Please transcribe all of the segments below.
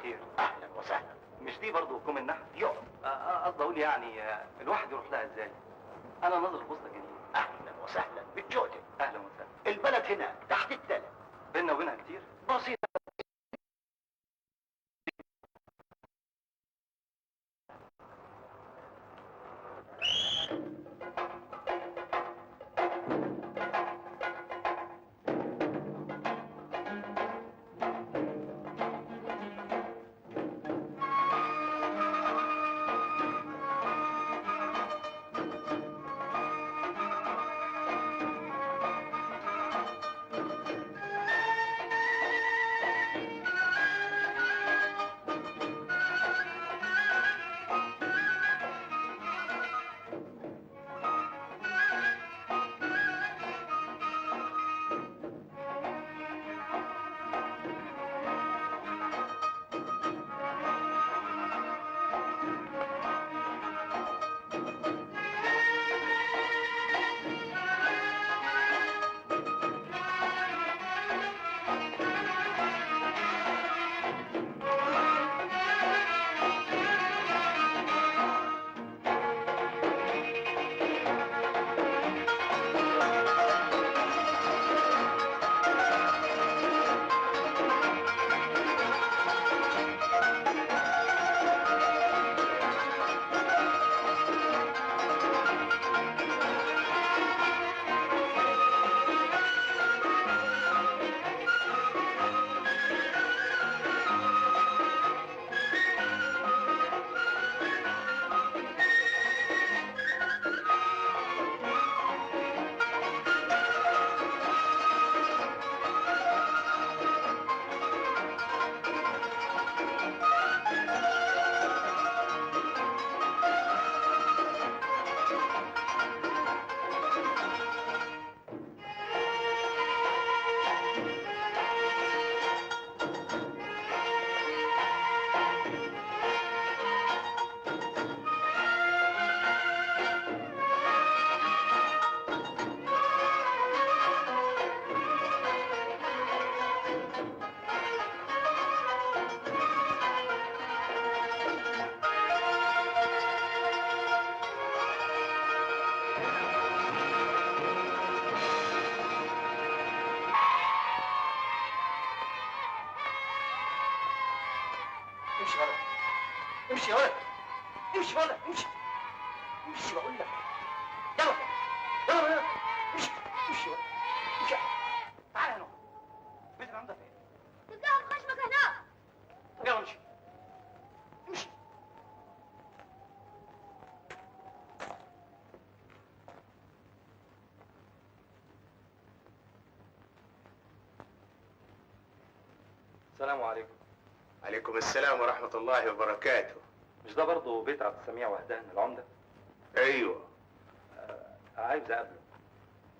كتير. اهلا وسهلا. مش دي برضه كوم النحل؟ يوم. قصدي اقول يعني الواحد يروح لها ازاي؟ انا ناظر البوسطه جديد. اهلا وسهلا بالجودة. اهلا وسهلا. البلد هنا تحت التل. بيننا وبينها كتير؟ بسيطة. امشي يا ولد، امشي يا ولد، امشي امشي بقول لك. يلا يلا يلا امشي امشي يا ولد، امشي. تعالى هنا. بيت العمده فين؟ تلقاها في خشمك هناك. يلا امشي امشي. السلام عليكم. عليكم السلام ورحمة الله وبركاته. مش ده برضه بيت عبد السميع وهدان العمده؟ ايوه. عايز اقابله.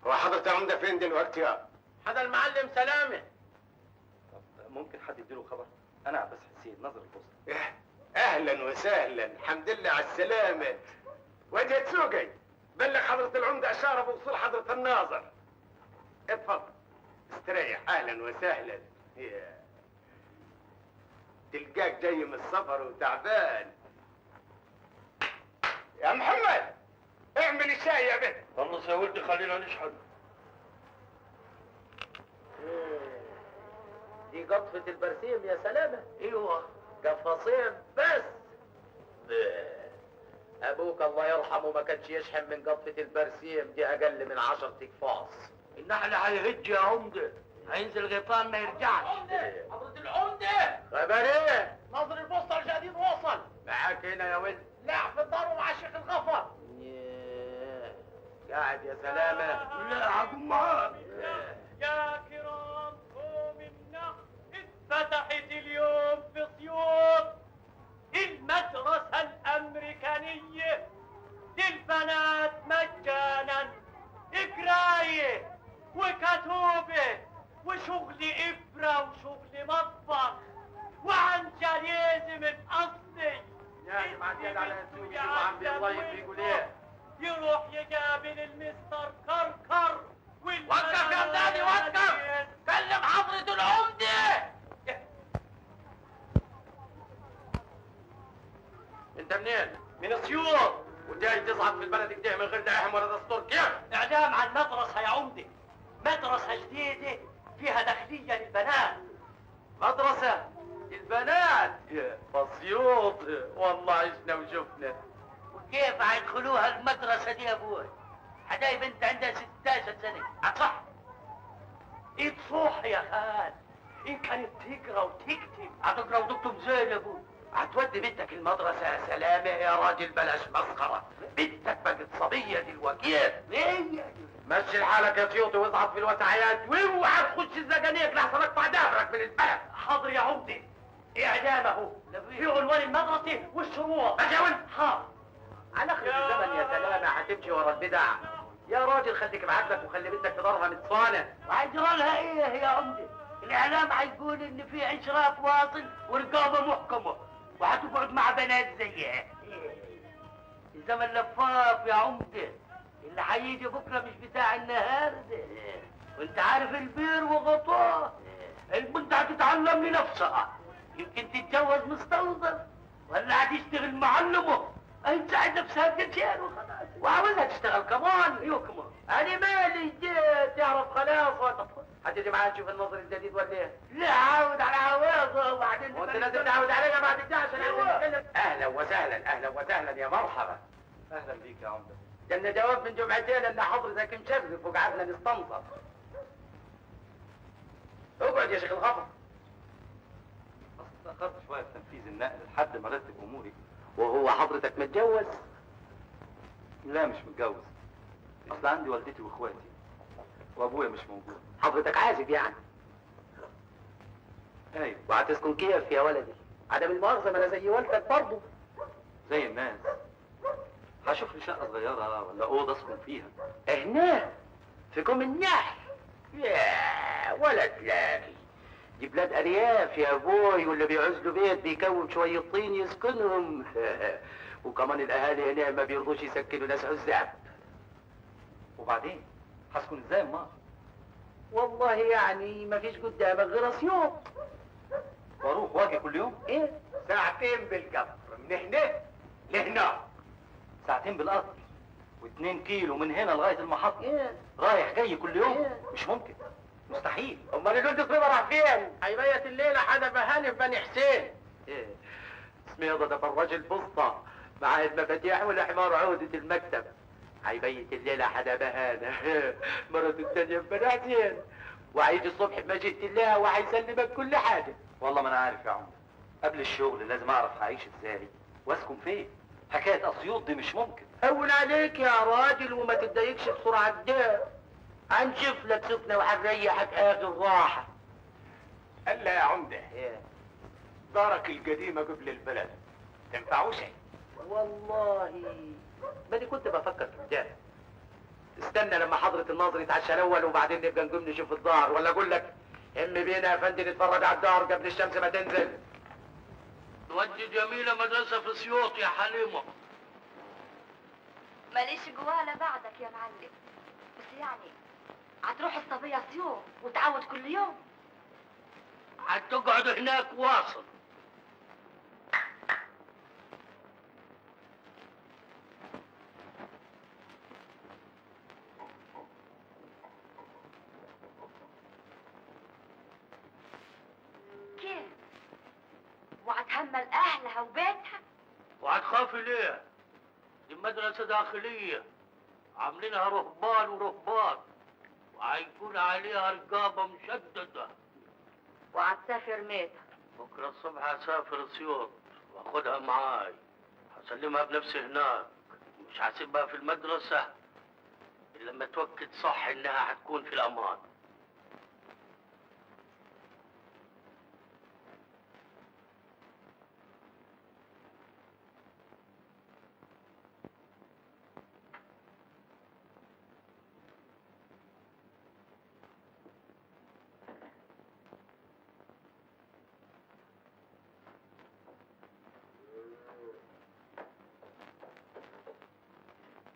هو حضرة العمدة فين دلوقتي يا؟ هذا المعلم سلامة. طب ممكن حد يديله خبر؟ انا عباس حسين ناظر البوسطه. اهلا وسهلا، الحمد لله على السلامة. وجه تسوقي، بلغ حضرة العمدة اشارة بوصول حضرة الناظر. اتفضل استريح. اهلا وسهلا. تلقاك جاي من السفر وتعبان. يا محمد اعمل الشاي يا بنت. خلص يا ولدي خلينا نشحن. دي قطفة البرسيم يا سلامة. ايوه قفاصين بس. ابوك الله يرحمه ما كانش يشحن من قطفة البرسيم دي اقل من 10 اقفاص. النحل هيهج يا عمدة، هينزل غيطان ما يرجعش. حضرة العمدة خبر ايه؟ ناظر البوسطة الجديد وصل. معاك هنا يا ولد؟ لا في الدار ومع الشيخ الغفر. قاعد يا سلامة. لا هكون معاك. يا كرام قوم النحل اتفتحت اليوم في سيوط المدرسة الأمريكانية للبنات مجانا، قراية وكتوبة وشغل إبرة وشغل مطبخ وعنجليزم الأصلي. يا معديات على السوق شو عم بيطيب بيقول ايه؟ يروح يقابل المستر كركر وقف يا ولادي وقف! كلم حضرة العمدة! انت منين؟ من اسيوط. وجاي تصعد في البلد كده من غير دعم ولا دستور كيف؟ اعلام عن مدرسة يا عمدة، مدرسة جديدة فيها داخلية للبنات. مدرسة البنات بسيوط، والله عشنا وشفنا. وكيف هيدخلوها المدرسة دي يا ابوي؟ حداي بنت عندها 16 سنة. صح، ايد صح يا خال، ان كانت تقرا وتكتب. هتقرا وتكتب زين يا ابوي. هتودي بنتك المدرسة يا سلامة يا راجل، بلاش مسخرة. بنتك بقت صبية دلوقتي. ليه؟ مشي لحالك يا سيوطي واصعد في الوسعيات، واوعى تخش الزقانيق لحسن اقطع دابرك من البلد. حاضر يا عمدة، اعلام اهو في عنوان المدرسة والشروط. ماشي يا ولد. حاضر. على اخر الزمن يا سلامة هتمشي ورا البدع. يا راجل خليك بعقلك وخلي بنتك في ظهرها متصانة. وهيجرى لها ايه يا عمدة؟ الاعلام هيقول ان في اشراف واصل ورقابة محكمة وهتقعد مع بنات زيها. الزمن لفاف يا عمدة، اللي هيجي بكره مش بتاع النهارده. وانت عارف البير وغطاه. البنت هتتعلم لنفسها، يمكن تتجوز مستوظف ولا هتشتغل معلمه. هتساعد نفسها بجنسين وخلاص، وعاوزها تشتغل كمان. ايوه كمان. انا مالي تعرف خلاص. هتيجي معايا تشوف النظر الجديد ولا ايه؟ لا عاود على عواضه وبعدين وانت لازم تعود علينا بعد كده عشان نتكلم. اهلا وسهلا اهلا وسهلا يا مرحبا. اهلا بيك يا عمدة. جالنا جواب من جمعتين ان حضرتك مشرف وقعدنا نستنصر. اقعد يا شيخ الغفر. تأخرت شوية في تنفيذ النقل لحد ما رتب اموري. وهو حضرتك متجوز؟ لا مش متجوز، اصل عندي والدتي واخواتي وابويا مش موجود. حضرتك عازب يعني؟ ايوه وهتسكن كيف يا ولدي؟ عدم المؤاخذة ما انا زي والدك برضه. زي الناس. هشوف لي شقة صغيرة ولا أوضة أسكن فيها. هناك في كوم النحل. يا ولا تلاقي دي بلاد ارياف يا ابوي، واللي بيعوز له بيت بيكون شويه طين يسكنهم. وكمان الاهالي هنا ما بيرضوش يسكنوا ناس عزاب. وبعدين هسكن ازاي امال؟ والله يعني ما فيش قدامك غير اسيوط. واروح واجي كل يوم؟ ايه؟ ساعتين بالقطر من هنا لهنا. ساعتين بالقطر و2 كيلو من هنا لغاية المحطة. ايه؟ رايح جاي كل يوم؟ إيه؟ مش ممكن، مستحيل. امال الولد الصغير راح فين؟ هيبيت الليله حدا بهاني في بني حسين. ايه؟ سميضه ده الراجل بسطه مع المفاتيح والحمار عودة المكتب. هيبيت الليله حدا بهانه مرته الثانيه في بني حسين، وهيجي الصبح بمجيئة الله وهيسلمك كل حاجه. والله ما انا عارف يا عمر، قبل الشغل لازم اعرف هعيش ازاي واسكن فين. حكاية اسيوط دي مش ممكن. هون عليك يا راجل وما تتضايقش بسرعه كده. هنشوف لك سكنه وهنريحك اخر راحه. الا يا عمده، ايه؟ دارك القديمه قبل البلد تنفعوا شيء؟ والله ماني كنت بفكر كده. استنى لما حضرة الناظر يتعشى الاول وبعدين نبقى نقوم نشوف الدار، ولا اقول لك هم بينا يا فندم نتفرج على الدار قبل الشمس ما تنزل. نودي جميلة مدرسة في سيوط يا حليمة. ماليش جواله بعدك يا معلم، بس يعني هتروح الصبية سيوط وتعود كل يوم. هتقعد هناك واصل. كيف؟ وهتهمل اهلها وبيتها؟ وهتخافي ليه؟ دي مدرسة داخلية، عاملينها رهبان ورهبان، وهيكون عليها رقابة مشددة. وهتسافر ميتها؟ بكرة الصبح هسافر سيوط واخدها معاي، هسلمها بنفسي هناك، مش هسيبها في المدرسة إلا لما اتوكد صح إنها هتكون في الأمان.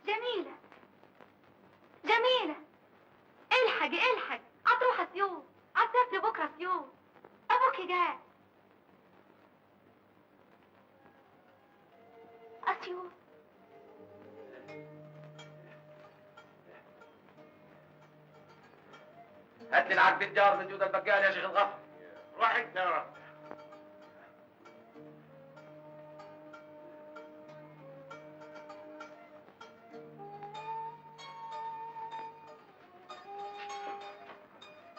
جميلة جميلة، الحقي الحقي، سيوف. هات لي العقد الجار من جود البقال يا شيخ الغفر. روح انت يا رب.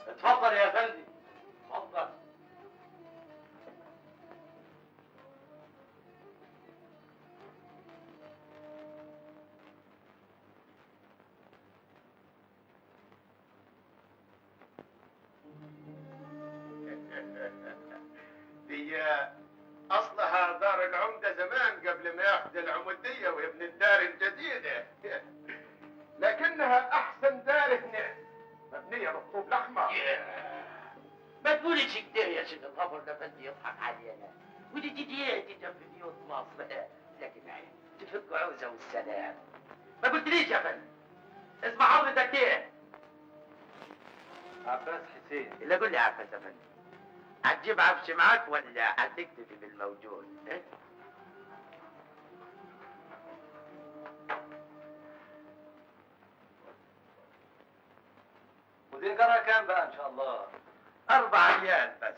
اتفضل يا فندم، اتفضل. دي اصلها دار العمده زمان قبل ما ياخذ العموديه ويبني الدار الجديده. لكنها احسن دار هنا، مبنيه بالطوب الاحمر. ما تقولش كده يا شيخ الغفر، ده فندي يضحك علينا. ودي جديتي جنب بيوت مصر، لكن تفك عوزه والسلام. ما قلتليش يا فندم اسمع حضرتك ايه؟ عباس حسين. اللي قول لي عباس يا فندم، هتجيب عفش معاك ولا هتكتفي بالموجود؟ إيه؟ ودي جرى كام بقى ان شاء الله؟ 4 ريال بس.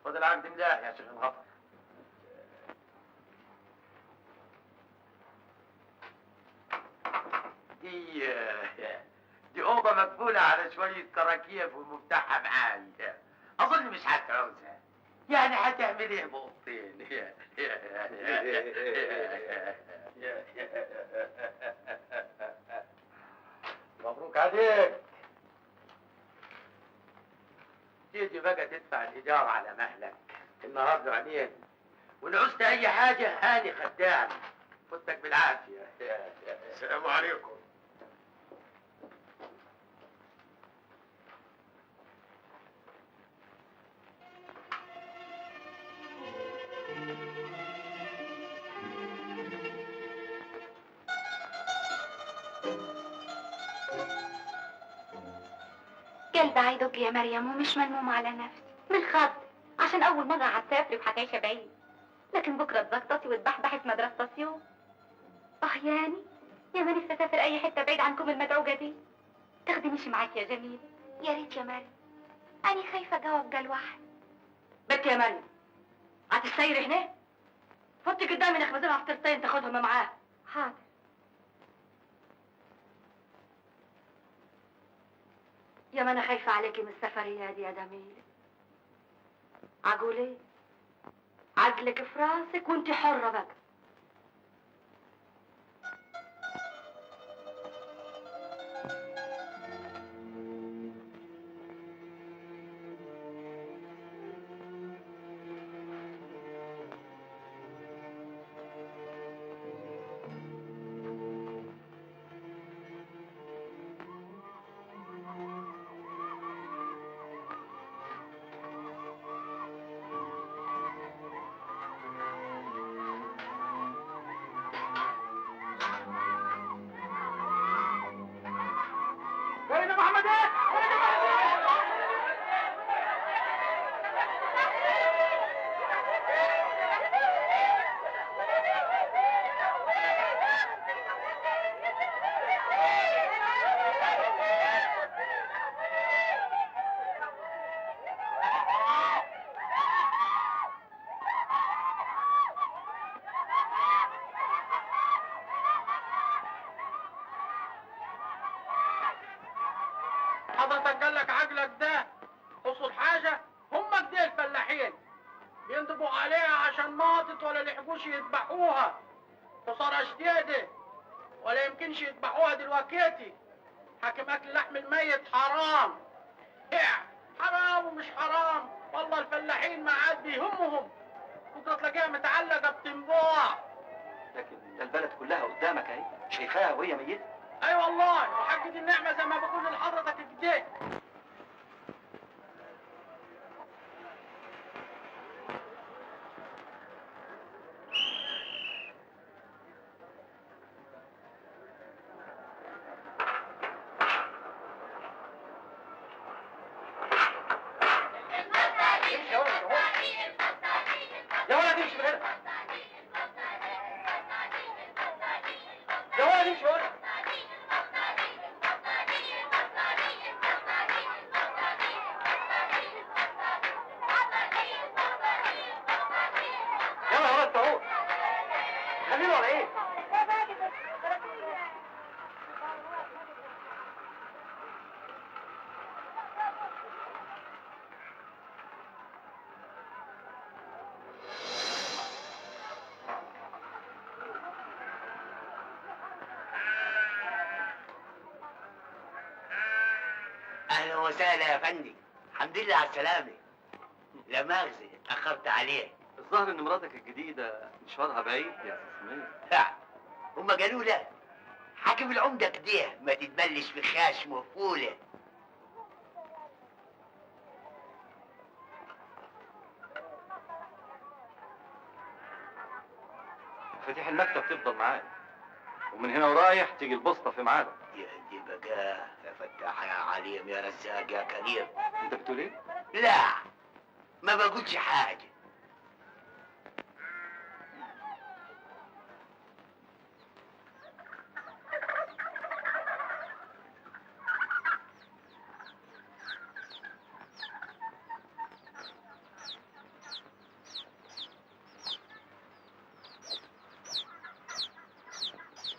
خد العقد ملاح يا شيخ الغفر. دي أوضة مقفولة على شوية كراكيب ومفتاحها معاي. أظن مش هتعوزها. يعني هتعمل إيه بأوضتين؟ مبروك عليك. تيجي بقى تدفع الإيجار على مهلك النهارده عليك، وإن عوزت أي حاجة هاني خدام. فوتك بالعافية. السلام عليكم. قلبي عيدك يا مريم ومش ملموم على نفسي من خاطري، عشان أول مرة هتسافري وهتعيشي بعيد، لكن بكرة تزقططي وتبحبحي في مدرسة سيوف. يعني يا ما نفسي أسافر أي حتة بعيد عنكم المدعوجة دي. تاخدينيش معاك يا جميل؟ يا ريت يا مريم، أنا خايفة أجاوب لوحدي. بنت يا مريم، هتسيري هنا؟ فوتي قدامي نخبزلها فطيرتين تاخدهم معاه. حاضر. يا ما انا خايفه عليكي من السفريه دي يا جميله. عقول ايه؟ عقلك في راسك وانت حره بقى. حضرتك قال لك عقلك ده اصل حاجه، هم كده الفلاحين بيندبوا عليها عشان ماتت ولا لحقوش يذبحوها خساره شديده، ولا يمكنش يذبحوها دلوقتي. حاكم اكل لحم الميت حرام. حرام ومش حرام، والله الفلاحين ما عاد بيهمهم. بكره تلاقيها متعلقه بتنبوع. لكن ده البلد كلها قدامك اهي، شايفاها وهي ميته. اي والله، وحق دي النعمه زي ما بقول لحضرتك كده. وسهلا يا فندم. الحمد لله على السلامة. لا مؤاخذة اتأخرت عليه. الظاهر ان مراتك الجديدة مشوارها بعيد يا سمير. ها هما قالوا لا حاكم العمدة كده ما تتبلش في خشم وفولة. مفاتيح المكتب تفضل معاك، ومن هنا ورايح تيجي البسطة في ميعادك. يا دي بقى يا فتاح يا عليم يا رزاق يا كريم. انت بتقول ايه؟ لا ما بقولش حاجة.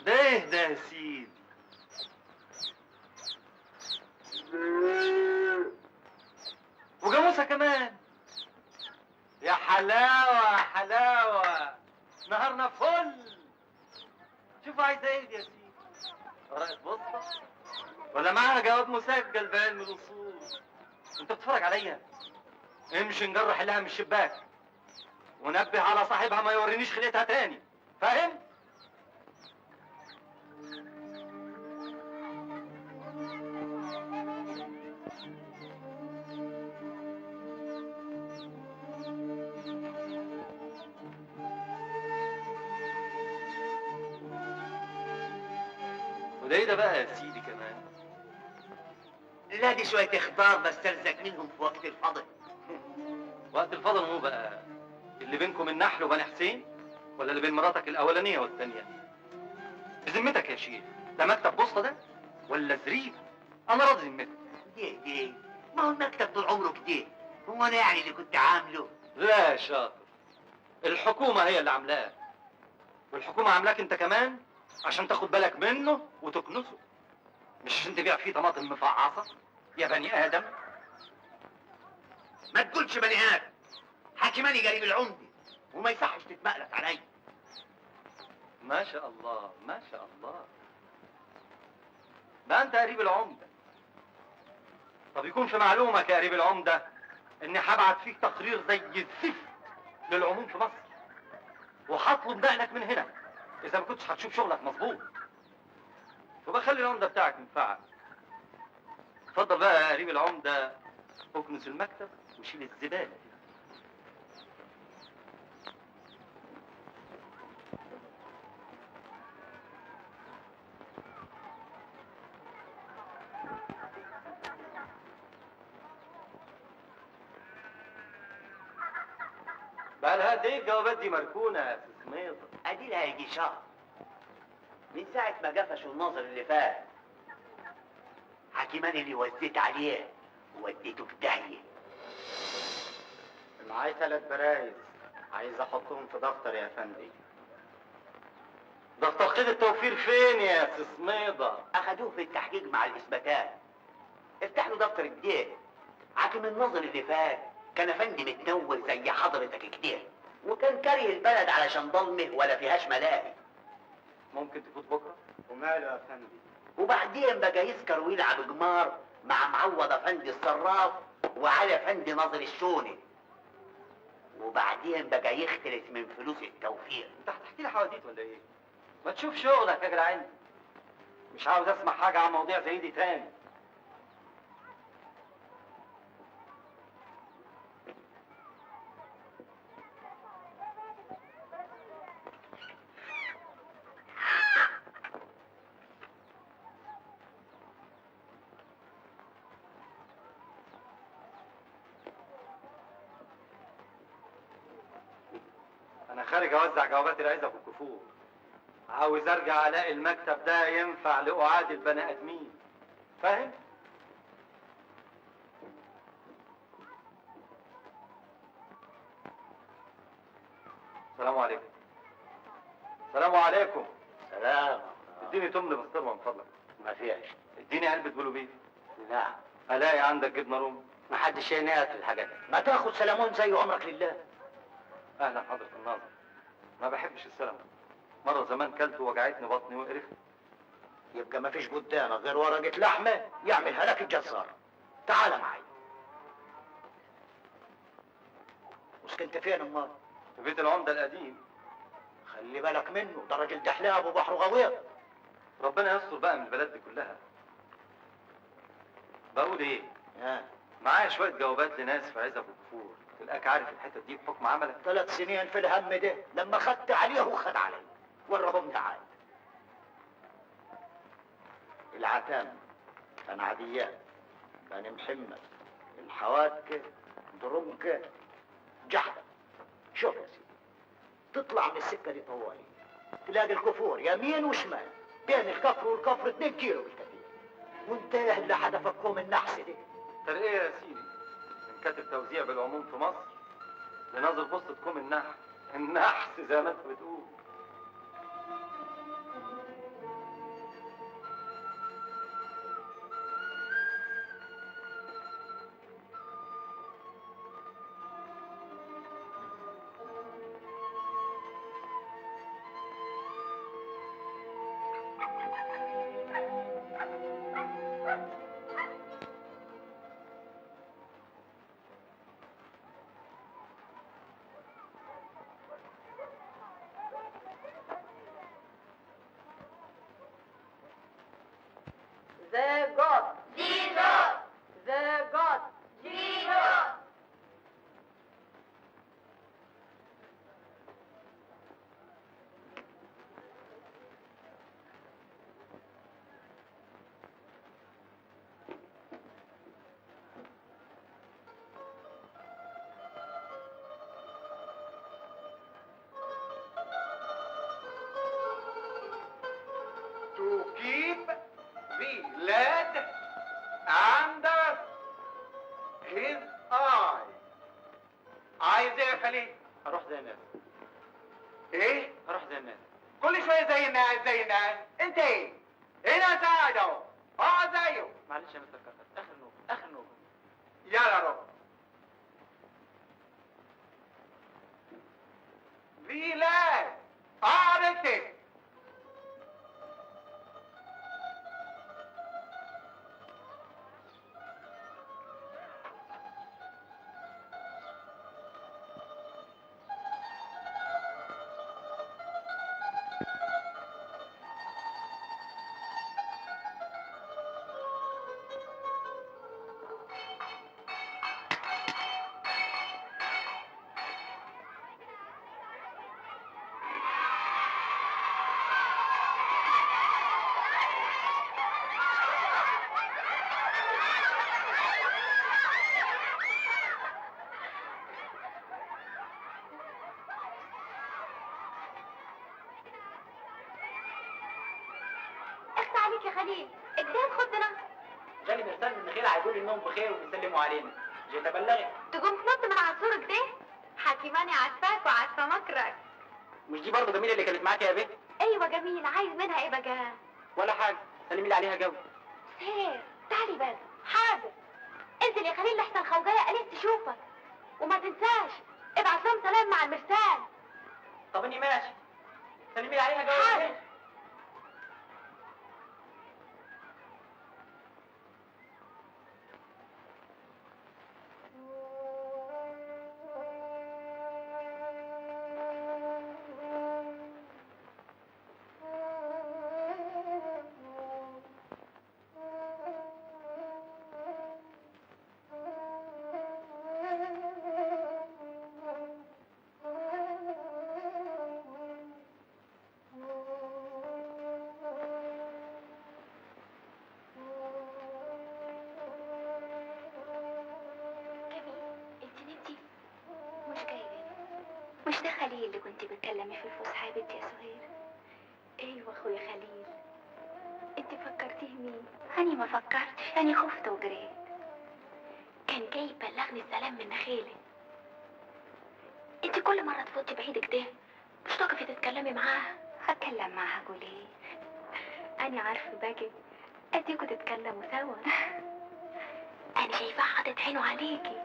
ده يا سيدي. وجاموسة كمان. يا حلاوة حلاوة، نهارنا فل. شوف عايزة ايه دي يا سيدي؟ ورقة بسطة ولا معاها جواب مسجل بعلم الأصول؟ انت بتتفرج عليا؟ امشي نجرح لها من الشباك ونبه على صاحبها ما يورينيش خلقتها تاني، فاهم؟ وده ايه ده بقى يا سيدي كمان؟ لا دي شوية اخبار بسترزق منهم في وقت الفضل. وقت الفضل هو بقى اللي بينكم النحل وبني حسين، ولا اللي بين مراتك الاولانيه والثانيه؟ بذمتك يا شيخ ده مكتب بوسطه ده ولا زريبه؟ انا راضي ذمتك. دي ما هو المكتب طول عمره كده. هو انا يعني اللي كنت عامله؟ لا يا شاطر، الحكومه هي اللي عاملاه، والحكومه عاملاك انت كمان عشان تاخد بالك منه وتكنسه، مش عشان تبيع فيه طماطم مفعصه يا بني ادم. ما تقولش بني ادم، حاكماني قريب العمدة وما يصحش تتمقلق علي. ما شاء الله ما شاء الله، ده انت قريب العمده. طب يكون في معلومك يا قريب العمده اني هبعت فيك تقرير زي الزفت للعموم في مصر، وهطلب نقلك من هنا اذا ما كنتش هتشوف شغلك مظبوط. وبخلي العمده بتاعك ينفعك. اتفضل بقى يا قريب العمده، اكنس المكتب وشيل الزباله دي. بقى لها قد ايه الجوابات دي مركونه يا استاذ سمير؟ ادي لها يجي شهر من ساعة ما قفشوا الناظر اللي فات. حكيماني اللي وزيت عليه ووديته في داهية. معايا 3 برايز عايز احطهم في دفتر يا فندم. دفتر قيد التوفير فين يا استاذ سميضة؟ اخدوه في التحقيق مع الاثباتات. افتح له دفتر جديد. حاكم الناظر اللي فات كان افندي متنور زي حضرتك كده، وكان كاره البلد علشان ظلمه ولا فيهاش ملاهي. ممكن تفوت بكره؟ وماله يا فندم؟ وبعدين بقى يسكر ويلعب قمار مع معوض افندي الصراف وعلي افندي ناظر الشوني. وبعدين بقى يختلس من فلوس التوفير. انت هتحكي لي حواديت ولا ايه؟ ما تشوف شغلك يا جدعان. مش عاوز اسمع حاجه عن مواضيع زي دي تاني. انا خارج اوزع جوابات العزة في الكفور. عاوز ارجع الاقي المكتب ده ينفع لاعاد البني ادمين، فاهم؟ السلام عليكم. السلام عليكم. سلام. اديني تمن بسطرمه من فضلك. ما فيهاش. اديني علبه بلوبيف. نعم. الاقي عندك جبنه رومي؟ ما حدش هنا في الحاجات دي. ما تاخد سلمون زي امرك لله. اهلا حضرة الناظر. ما بحبش السلمون. مرة زمان كلت ووجعتني بطني وقرفت. يبقى ما فيش قدامك غير ورقة لحمة يعملها لك الجزار. تعال معي. وسكنت فين امال؟ في بيت العمدة القديم. خلي بالك منه، ده راجل دحلاب وبحره غويط. ربنا يستر بقى من البلد دي كلها. بقول ايه؟ معايا شوية جوابات لناس في عزب وكفور، تلاقيك عارف الحتة دي بحكم عملك. 3 سنين في الهم ده، لما خدت عليه وخد علي. ورهم تعال. العتام، بني عديان، بني محمد، الحوادكة، درمكة، جحدة. شوف يا سيدي، تطلع من السكة دي طوالي، تلاقي الكفور يمين وشمال، بين الكفر والكفر 2 كيلو بالكثير. وانت ايه اللي حدفك كوم النحس دي؟ ترقية يا سيدي، من كاتب توزيع بالعموم في مصر لناظر بوسطة كوم النحس زي ما انت بتقول. The God. Jesus. The God. Jesus. To keep the lad under his eye. عايز ايه يا خليل؟ هروح زي الناس. ايه؟ هروح زي الناس. كل شويه زي الناس زي الناس. انت ايه؟ هنا قاعد اهو. اقعد زيه. معلش يا مستر كتر، اخر نوبة اخر نوبة. يلا روح. The lad. اقعد اكتب. اخت عليك يا خليل، اديها خدنا. جالي مرسال من خير هيقول انهم بخير وبيسلموا علينا. جيت ابلغك. تقوم تنط من على السور كده؟ حكيماني عارفاك وعارفه مكرك. مش دي برضه جميله اللي كانت معاك يا بنت؟ ايوه جميل، عايز منها ايه بقى؟ ولا حاجه، سلمي لي عليها جو. خير، تعالي بس. حاضر. انزل يا خليل لحسن خوجايه قالت تشوفك. وما تنساش ابعت لهم سلام مع المرسال. طب اني ماشي. سلمي لي عليها جو. حاضر. مش ده خليل اللي كنت بتكلمي في الفسحة يا بنتي يا سهير؟ ايوه اخويا خليل. انت فكرتيه مين؟ أنا ما فكرتش، أنا خفت وجريت. كان جاي يبلغني السلام من نخيلي. انت كل مرة تفوتي بعيد كده مش تقفي تتكلمي معاها. هتكلم معاها اقول ايه؟ أنا عارفة باجي اديكوا تتكلموا سوا. أنا شايفاه حاطط عينه عليكي.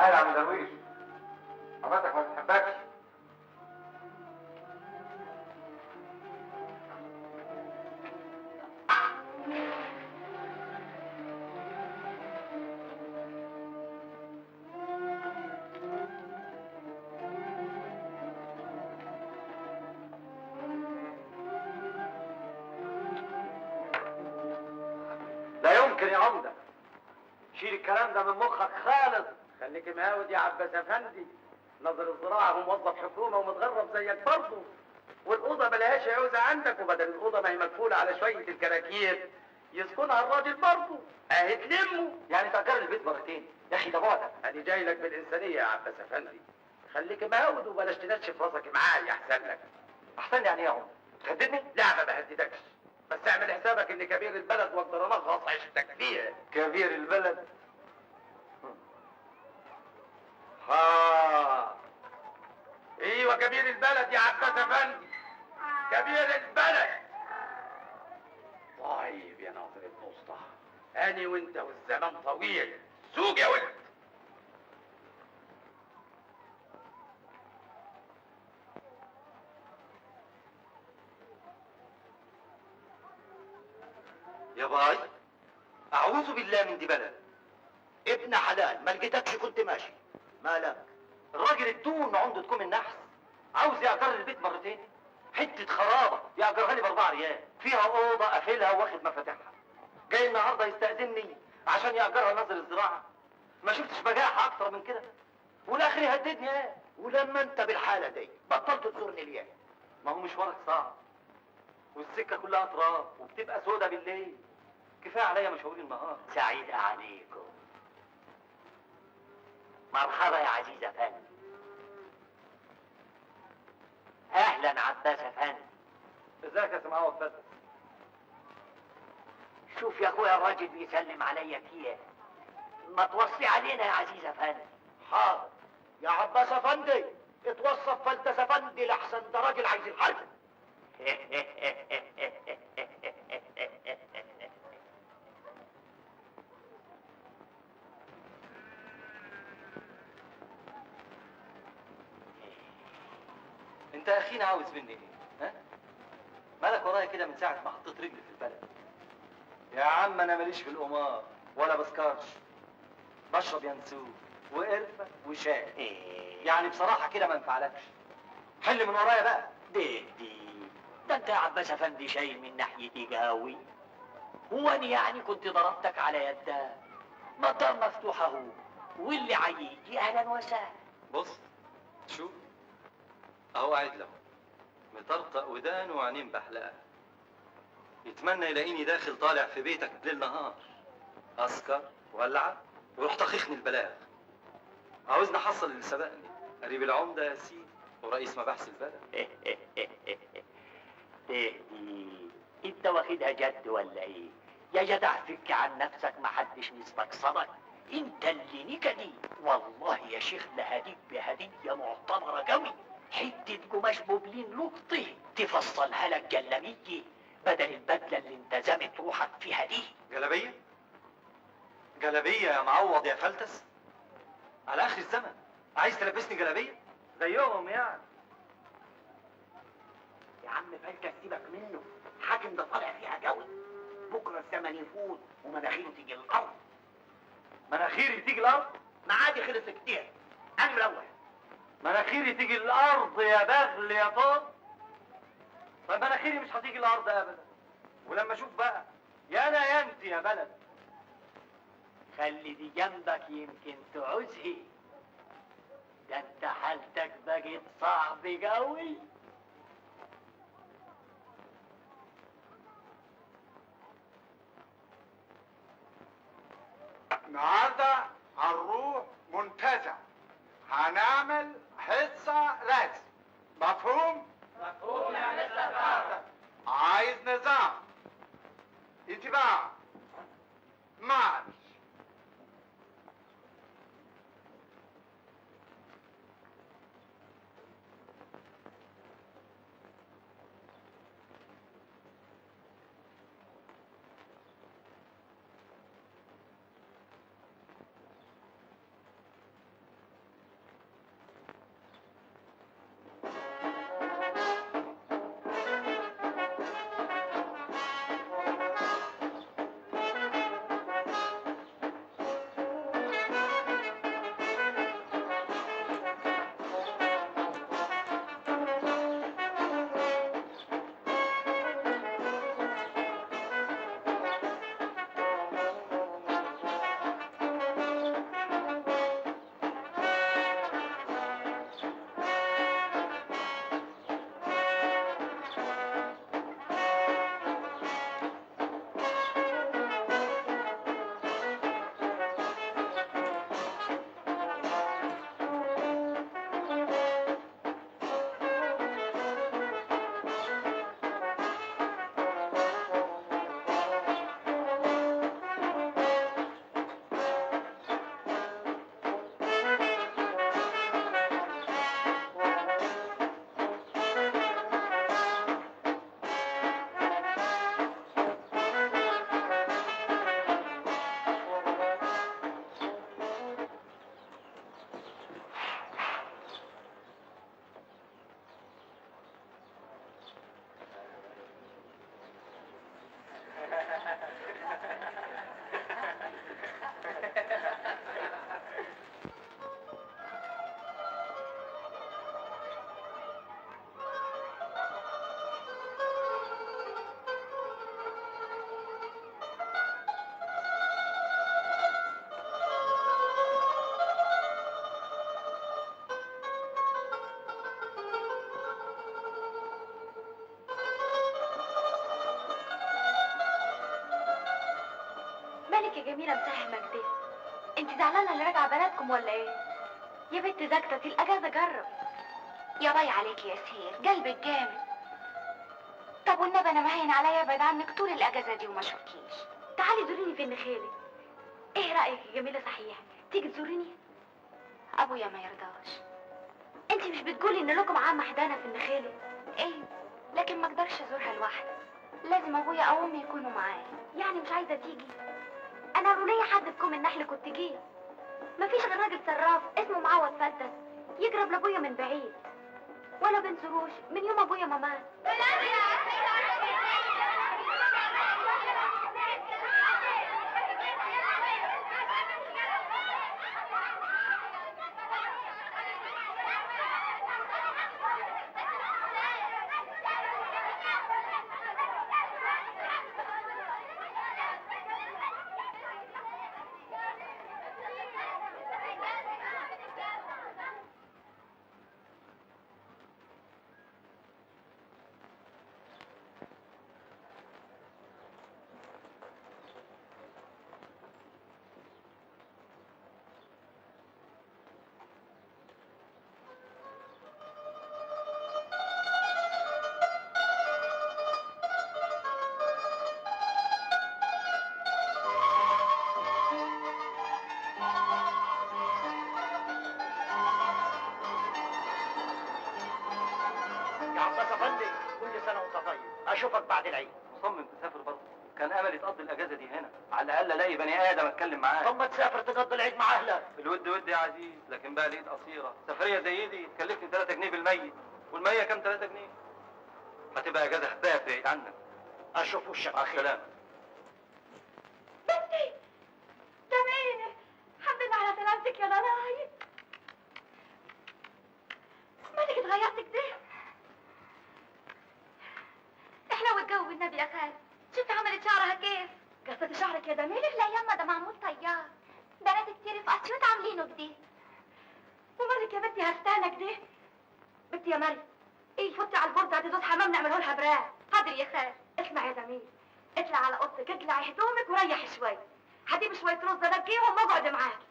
قال عم درويش حضرتك ما بتحبكش. لا يمكن يا عمدة، شيل الكلام ده من مخك خالص. خليك مهاود يا عباس افندي، ناظر الزراعه هو موظف حكومه ومتغرب زيك برضه، والاوضه ملهاش عوزه عندك، وبدل الاوضه ما هي مقفوله على شويه الكراكيب يسكنها الراجل برضه، اهي تلمه. يعني تأجر البيت مرتين يا اخي، ده بعدك. انا جاي لك بالانسانيه يا عباس افندي، خليك مهاود وبلاش تنشف راسك معايا احسن لك. احسن يعني ايه يا عمدة؟ تهددني؟ لا ما بهددكش، بس اعمل حسابك ان كبير البلد واقدر انغص عيشتك فيها. كبير البلد؟ ها ايوه كبير البلد يا عباس افندي، كبير البلد. طيب يا ناظر الوسطى، اني وانت والزمان طويل، سوق يا ولد. يا باي، اعوذ بالله من دي بلد. ابن حلال، ما لقيتكش كنت ماشي. مالك؟ الراجل الدون عنده تكون النحس، عاوز يأجر البيت مرتين. حتة خرابة يأجرها لي ب4 ريال، فيها أوضة قافلها واخد مفاتيحها. جاي النهارده يستأذنني عشان يأجرها ناظر الزراعة. ما شفتش بجاحة أكتر من كده، والآخر يهددني إيه؟ ولما انت بالحالة دي بطلت تزورني ليه؟ ما هو مشوارك صعب، والسكة كلها تراب وبتبقى سودة بالليل. كفاية عليا مشاوير النهار. سعيد عليكم. مرحبا يا عزيز افندي. اهلا عباس افندي. ازيك يا سمعان وفاتك؟ شوف يا اخويا الراجل بيسلم عليا فيه، ما توصي علينا يا عزيز افندي. حاضر يا عباس افندي، اتوصف فلتس افندي لحسن ده راجل عايز الحل. انت يا اخينا عاوز مني ايه؟ ها؟ مالك ورايا كده من ساعة ما حطيت رجلي في البلد؟ يا عم انا ماليش في القمار ولا بسكرش، بشرب ينسون وقرفة وشاي. يعني بصراحة كده ما انفعلكش، حل من ورايا بقى. دي ده انت يا عباس افندي شايل من ناحيتي قوي. هو انا يعني كنت ضربتك على يدك؟ ما الدار مفتوحه اهو، واللي هيجي اهلا وسهلا. بص شوف، اهو قاعد له مطرطق ودان وعينين بحلقة، يتمنى يلاقيني داخل طالع في بيتك ليل نهار، اسكر والعب ويروح طخخني البلاغ. عاوزني احصل اللي سبقني، قريب العمدة يا سيدي ورئيس مباحث البلد. انت واخدها جد ولا ايه؟ يا جدع فك عن نفسك، محدش مستقصدك، انت اللي نكدي. والله يا شيخ لهديك بهدية معتبرة قوي، حتة قماش بوبلين لقطي تفصلها لك جلابية بدل البدلة اللي انتزمت روحك فيها دي. جلابية؟ جلابية يا معوض يا فلتس؟ على اخر الزمن عايز تلبسني جلابية؟ زيهم يعني. يا عم فلتة سيبك منه، حاكم ده طالع فيها قوي، بكرة الزمن يفوت ومناخيره تيجي الأرض. مناخيري تيجي الارض؟ معادي خلص كتير، أنا مروح. مناخيري تيجي الارض يا بغل يا طب؟ طيب مناخيري مش هتيجي الارض ابدا، ولما اشوف بقى يا انا يا انت يا بلد. خلي دي جنبك يمكن تعوزها، ده انت حالتك بقت صعب قوي. النهارده هنروح منتزه، هنعمل حصه رسم. مفهوم؟ مفهوم يا مستر كارتر. عايز نظام، انتباه، مارش. جميله مساهمه كده؟ انت زعلانه اللي راجعه بلدكم ولا ايه؟ يا بنت زكتة الاجازه جرب. يا باي عليك يا سهير، قلبك جامد. طب والنبي انا مهين عليا ابعد عنك طول الاجازه دي وما اشوفكيش. تعالي زوريني في النخيله. ايه رايك يا جميله؟ صحيح تيجي تزوريني؟ ابويا ما يرضاش. انت مش بتقولي ان لكم عامه حدانه في النخيله؟ ايه، لكن ما اقدرش ازورها لوحدي، لازم ابويا او امي يكونوا معايا. يعني مش عايزه تيجي؟ انا لو ليا حد بكم النحل كنت جيت. مفيش غير راجل صراف اسمه معوض فلتس يقرب لابويا من بعيد، ولا بنزوروش من يوم ابويا ما مات. يا عباس افندي، كل سنه وانت طيب، اشوفك بعد العيد. مصمم تسافر برضه؟ كان املي تقضي الاجازه دي هنا، على الاقل الاقي بني ادم اتكلم معاه. طب ما تسافر تقضي العيد مع اهلك. الود ود يا عزيز، لكن بقى الايد قصيره. سفريه زي دي تكلفني 3 جنيه بالميت، والمية كام 3 جنيه؟ هتبقى اجازه هباب بعيد عنك. اشوف وشك مع السلامه. بنتي تميني، الحمد لله على سلامتك يا ضناي. مالك اتغيرت كده؟ احنا والجو بالنبي يا خالد. شفت عملت شعرها كيف؟ قصت شعرك يا دميل؟ لا يما ده معمول طيار، بنات كتير في اسيوط عاملينه كده. ومالك يا بنتي هفتانه كده؟ بنتي يا مريم، ايه فوتي على البورده هاتي دوس حمام نعمله لها براء. حاضر يا خالد. اسمع يا دميل، اطلع على اوضتك اقلعي هدومك وريحي شوي. هجيب شويه رز ادقيهم واقعد معاكي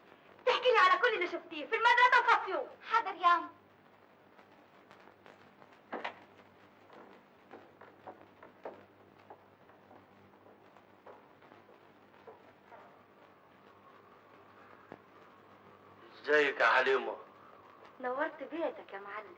تحكي لي على كل اللي شفتيه في المدرسه وفي اسيوط. حاضر ياما. ازيك يا حليمه؟ نورت بيتك يا معلم.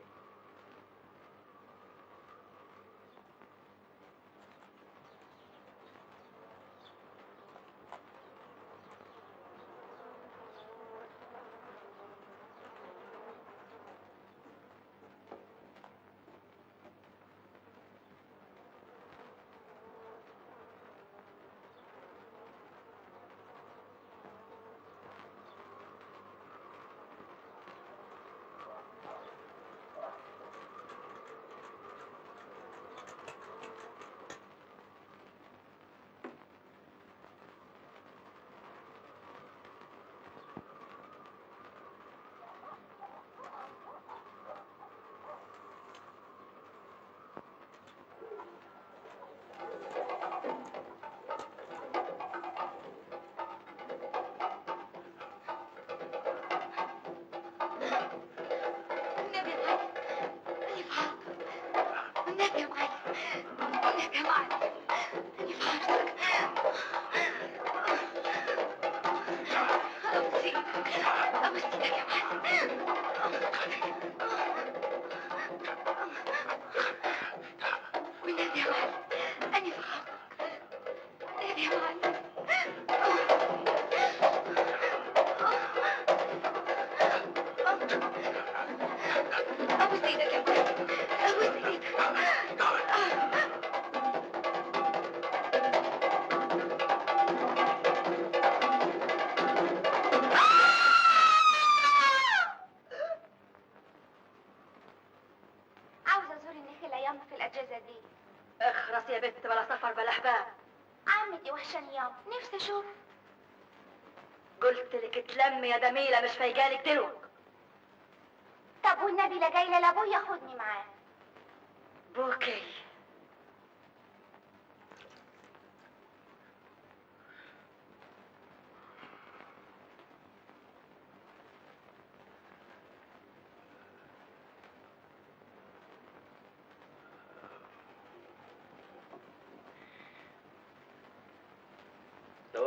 اخرس يا بنت، بلا سفر بلا احباب. عمتي وحشاني ياما، نفسي اشوف. قلت لك اتلمي يا جميله، مش فايقالك دلوك. طب والنبي لا جاي لابويا ياخدني معاه. بوكي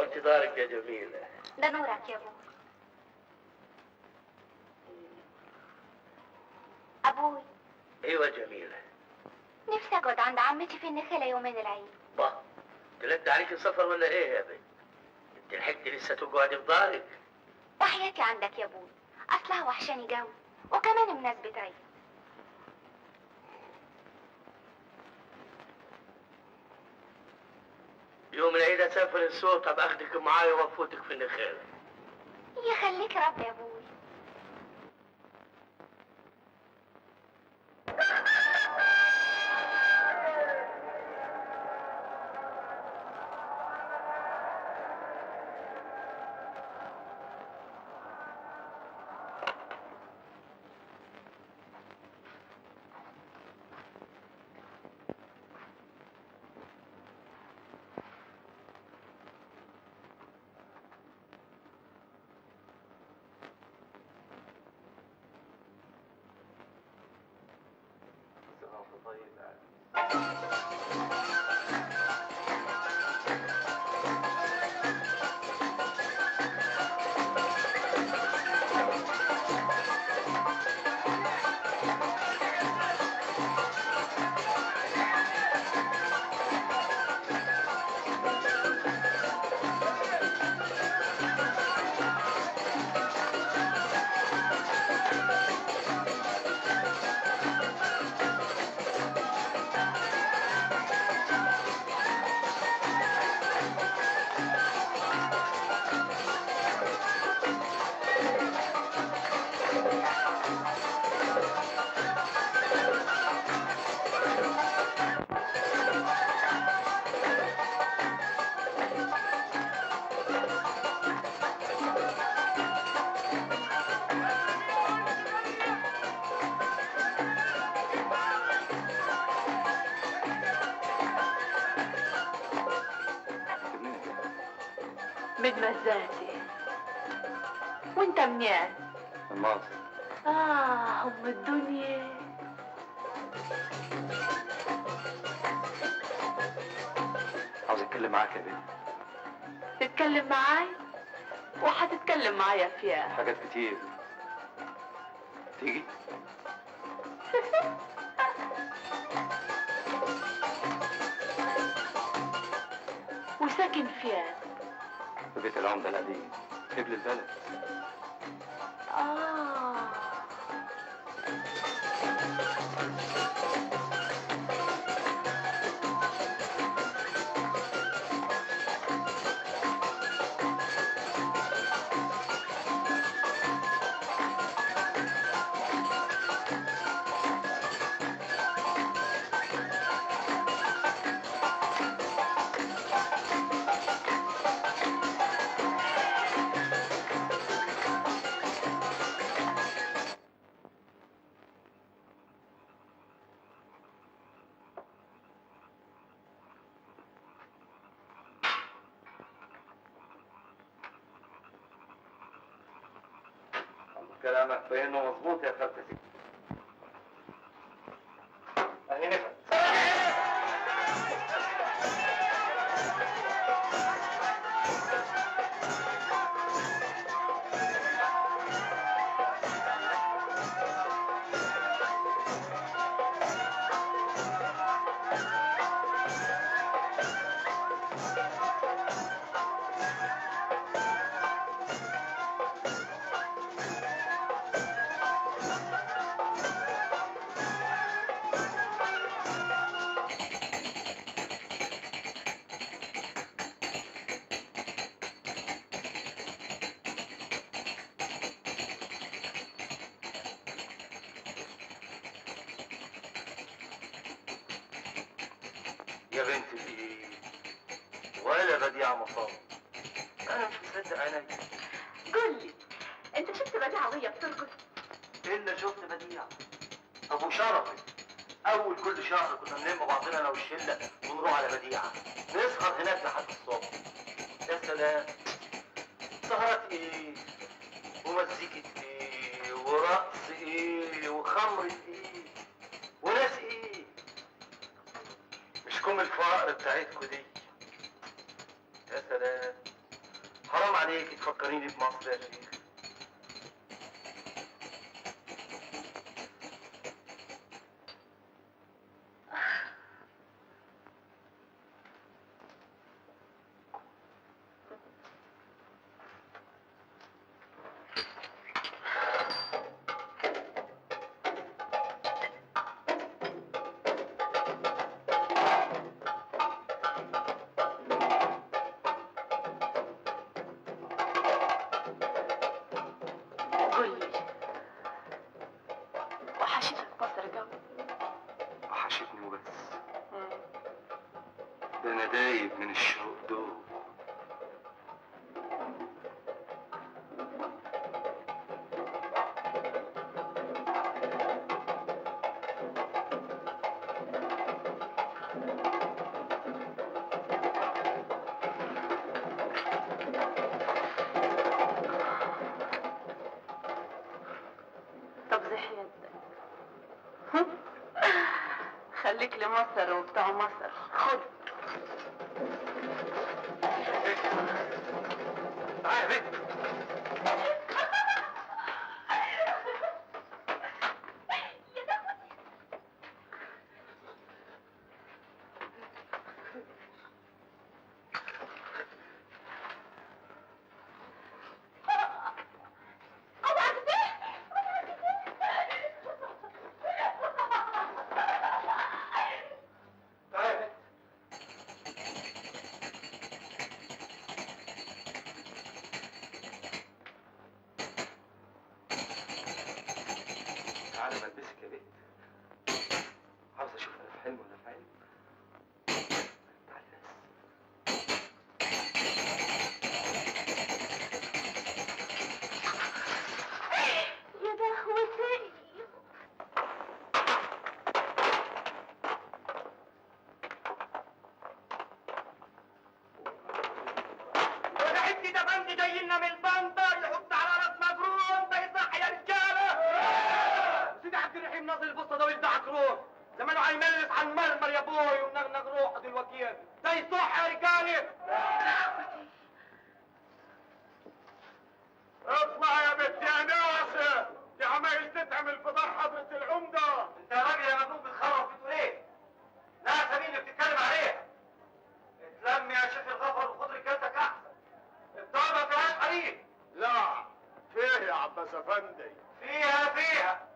انتظارك يا جميلة. ده نورك يا ابوي. ابوي. ايوه جميلة. نفسي اقعد عند عمتي في النخيلة يومين العيد. با تلد عليك السفر ولا ايه يا بنت؟ انت لحقتي لسه تقعدي في دارك؟ وحياتي عندك يا ابوي، اصلها وحشاني جو، وكمان مناسبة عيد. يوم العيد اسافر السوق ابقى اخدك معايا وافوتك في النخيل. يخليك ربي يا ابوي. مزاتي. وانت منين؟ من مصر. ام الدنيا. عاوز اتكلم معاك يا بنت. تتكلم معاي؟ وحتتكلم معايا فيها حاجات كتير. تيجي؟ وساكن فين؟ في بيت العمدة القديم قبل البلد. كلامك فهمه مظبوط يا خالتي. اهي نفت. يا بنتي في ايه؟ ولا بديعة مصاب. انا مش مصدق عيني. قول لي، انت شفت بديعة وهي بترقص؟ الا شفت بديعة. طب وشرفي اول كل شهر كنا بنلم بعضنا انا والشله ونروح على بديعة نسهر هناك لحد الصبح. يا سلام، سهرات ايه ومزيكة ايه ورقص ايه وخمر ايه وناس ايه. مش كم الفقر بتاعتكوا دي. يا سلام، عليك تفكريني بمصر يا شيخ. وحشتك مصر جو؟ وحشتني وبس. ده انا دايب من الشوق دوب. طب زحي يدك. خليك لمصر وبتاع مصر. خد. تعالى يا بنت. تعالى بلبسك يا بنت. عاوز اشوف انا في حلم ولا في علم. تعالي بس. يا دهوتي. يا حتي ده بند جاي لنا من البندر يحط على راس مجرون ده يصح يا رجاله. سيدي عبد الرحيم ناظر البسطه ده ولد عكرون زمانه هيملس على المرمر يا ابوي ونغنغ روحه دلوقتي ده يصح يا رجاله. اطلع يا بنت يا ناسه دي عمايل تتعمل في دار حضره العمده. انت يا راجل يا مجنون بتخرف بتقول ايه؟ ناسه مين اللي بتتكلم عليها؟ اتلم يا شيخ الغفر وخد رجالتك احسن. الدار ما فيهاش حريم. لا فيه يا عباس افندي. فيها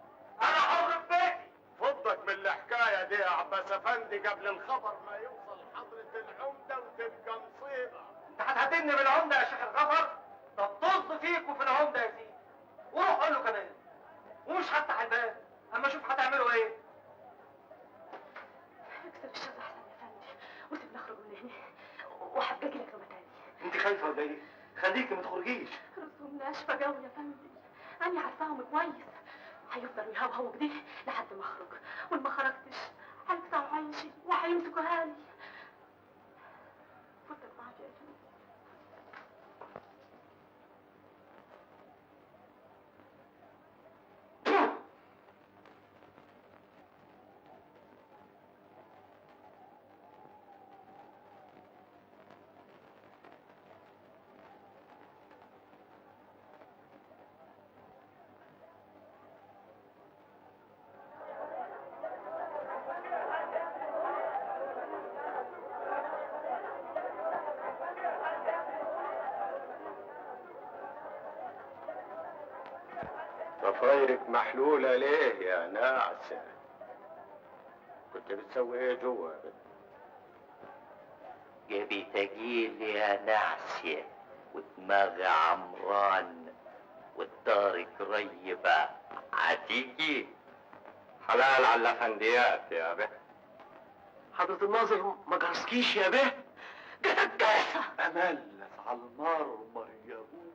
انا حر في بيتي. فضك من الحكايه دي يا عباس افندي قبل الخبر ما يوصل حضره العمده وتبقى مصيبه. انت هتهددني بالعمده يا شيخ الغفر؟ طب طز فيك وفي العمده يا سيدي وروح قول له كمان ومش هفتح الباب اما اشوف هتعملوا ايه. اكسب الشر احسن يا فندي وسيبنا نخرج من هنا وهبقى اجي لك يوم تاني. انت خايفه ولا ايه؟ خليكي ما تخرجيش. رسوم ناشفه قوي يا فندي. انا عارفاهم كويس. هيفضلوا يهوهوا كده لحد ما اخرج وما خرجتش هيقطعوا عيشي وهيمسكوا هالي. فضلك معاك يا فندي. ضفايرك محلولة ليه يا ناعسة؟ كنت بتسوي ايه جوا يا بنت؟ جابي تجيل يا نعسية ودماغي عمران والدار قريبة هتيجي. حلال على الافنديات يا بنت. حضرة الناظر ما جرسكيش يا به. جدجاسة املس على المرمر يا ابوي.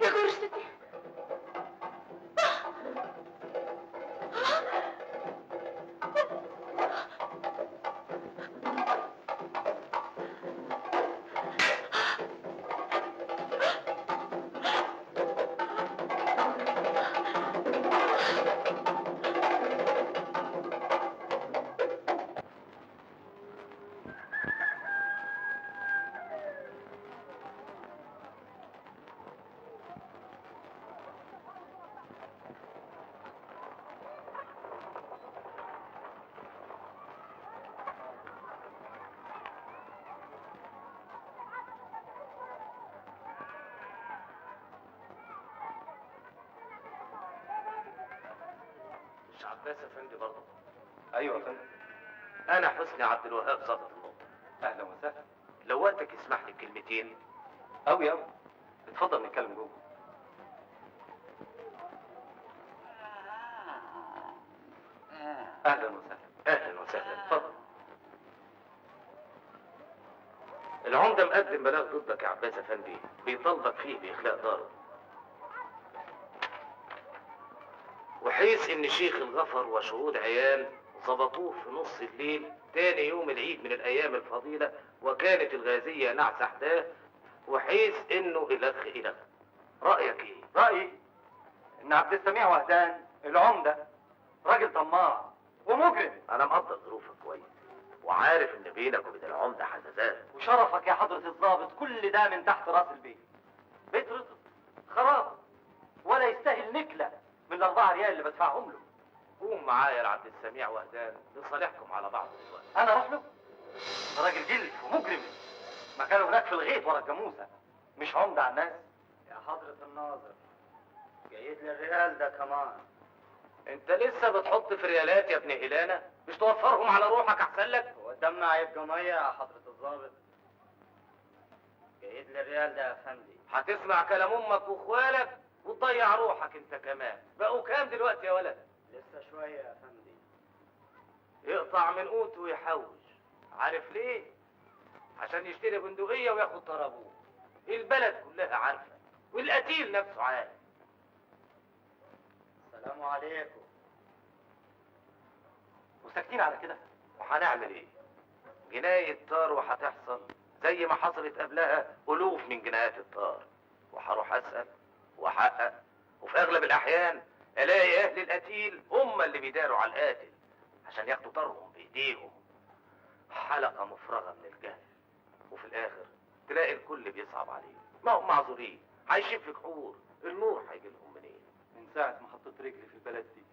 يا جرستي. عباس افندي برضه؟ ايوه يا فندم. انا حسني عبد الوهاب ظابط النقطه. اهلا وسهلا. لو وقتك يسمح لي بكلمتين. أوي أوي. اتفضل نتكلم جوه. اهلا وسهلا. اهلا وسهلا. اتفضل. العمده مقدم بلاغ ضدك يا عباس افندي، بيطالبك فيه باخلاء داره. وحيث ان شيخ الغفر وشهود عيان ظبطوه في نص الليل تاني يوم العيد من الايام الفضيله، وكانت الغازيه نعس حداه، وحيث انه الخ. رايك ايه؟ رايي ان عبد السميع وهدان العمده راجل طماع ومجرم. انا مقدر ظروفك كويس، وعارف ان بينك وبين العمده حزازات. وشرفك يا حضره الضابط كل ده من تحت راس البيت. بيت رزق خراب ولا يستاهل نكله من ال4 ريال اللي بدفعهم له. قوم معايا يا عبد السميع وهدان لصالحكم على بعض دلوقتي. انا اروح له؟ ده راجل جلف ومجرم، مكانه هناك في الغيط ورا الجاموسه، مش عمده على الناس. يا حضرة الناظر، جايد لي الريال ده كمان. انت لسه بتحط في ريالات يا ابن هلانه؟ مش توفرهم على روحك احسن لك؟ هو الدم هيبقى ميه يا حضرة الضابط؟ جايد لي الريال ده يا فندي. هتسمع كلام امك واخوالك وتضيع روحك انت كمان. بقوا كام دلوقتي يا ولد؟ لسه شوية يا فندي. يقطع من قوته ويحوش. عارف ليه؟ عشان يشتري بندقية وياخد طرابوه. البلد كلها عارفة، والقتيل نفسه عارف. السلام عليكم. وساكتين على كده؟ وهنعمل ايه؟ جناية طار وهتحصل زي ما حصلت قبلها ألوف من جنايات الطار، وهروح أسأل وأحقق، وفي أغلب الأحيان ألاقي أهل القتيل هم اللي بيداروا على القاتل عشان ياخدوا طارهم بإيديهم. حلقة مفرغة من الجهل، وفي الآخر تلاقي الكل بيصعب عليه. ما هم معذورين، عايشين في كحور، النور هيجي لهم منين؟ من ساعة ما حطيت رجلي في البلد دي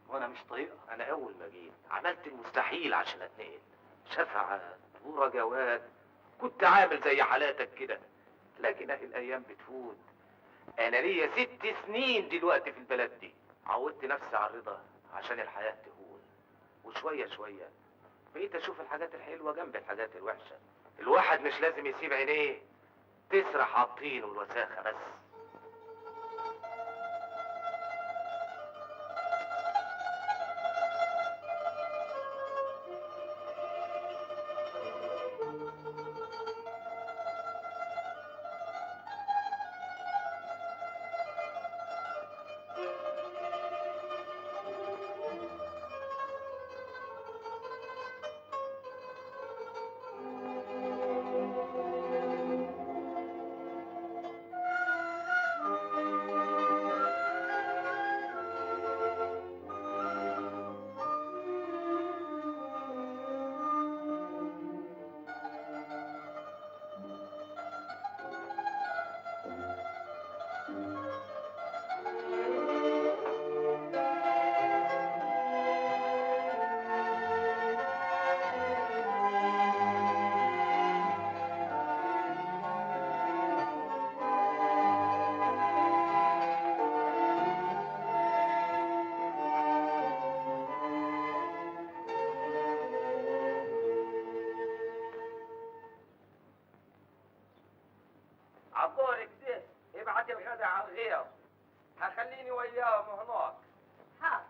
وأنا مش طايقها. أنا أول ما جيت عملت المستحيل عشان أتنقل، شفعات ورجوات، كنت عامل زي حالاتك كده، لكن أهي الأيام بتفوت. أنا ليا 6 سنين دلوقتي في البلد دي، عودت نفسي على الرضا عشان الحياة تهون، وشوية شوية بقيت أشوف الحاجات الحلوة جنب الحاجات الوحشة. الواحد مش لازم يسيب عينيه تسرح على الطين والوساخة بس. عبورك ده ابعت الغدا على الغير، هخليني وياهم هناك. حاضر.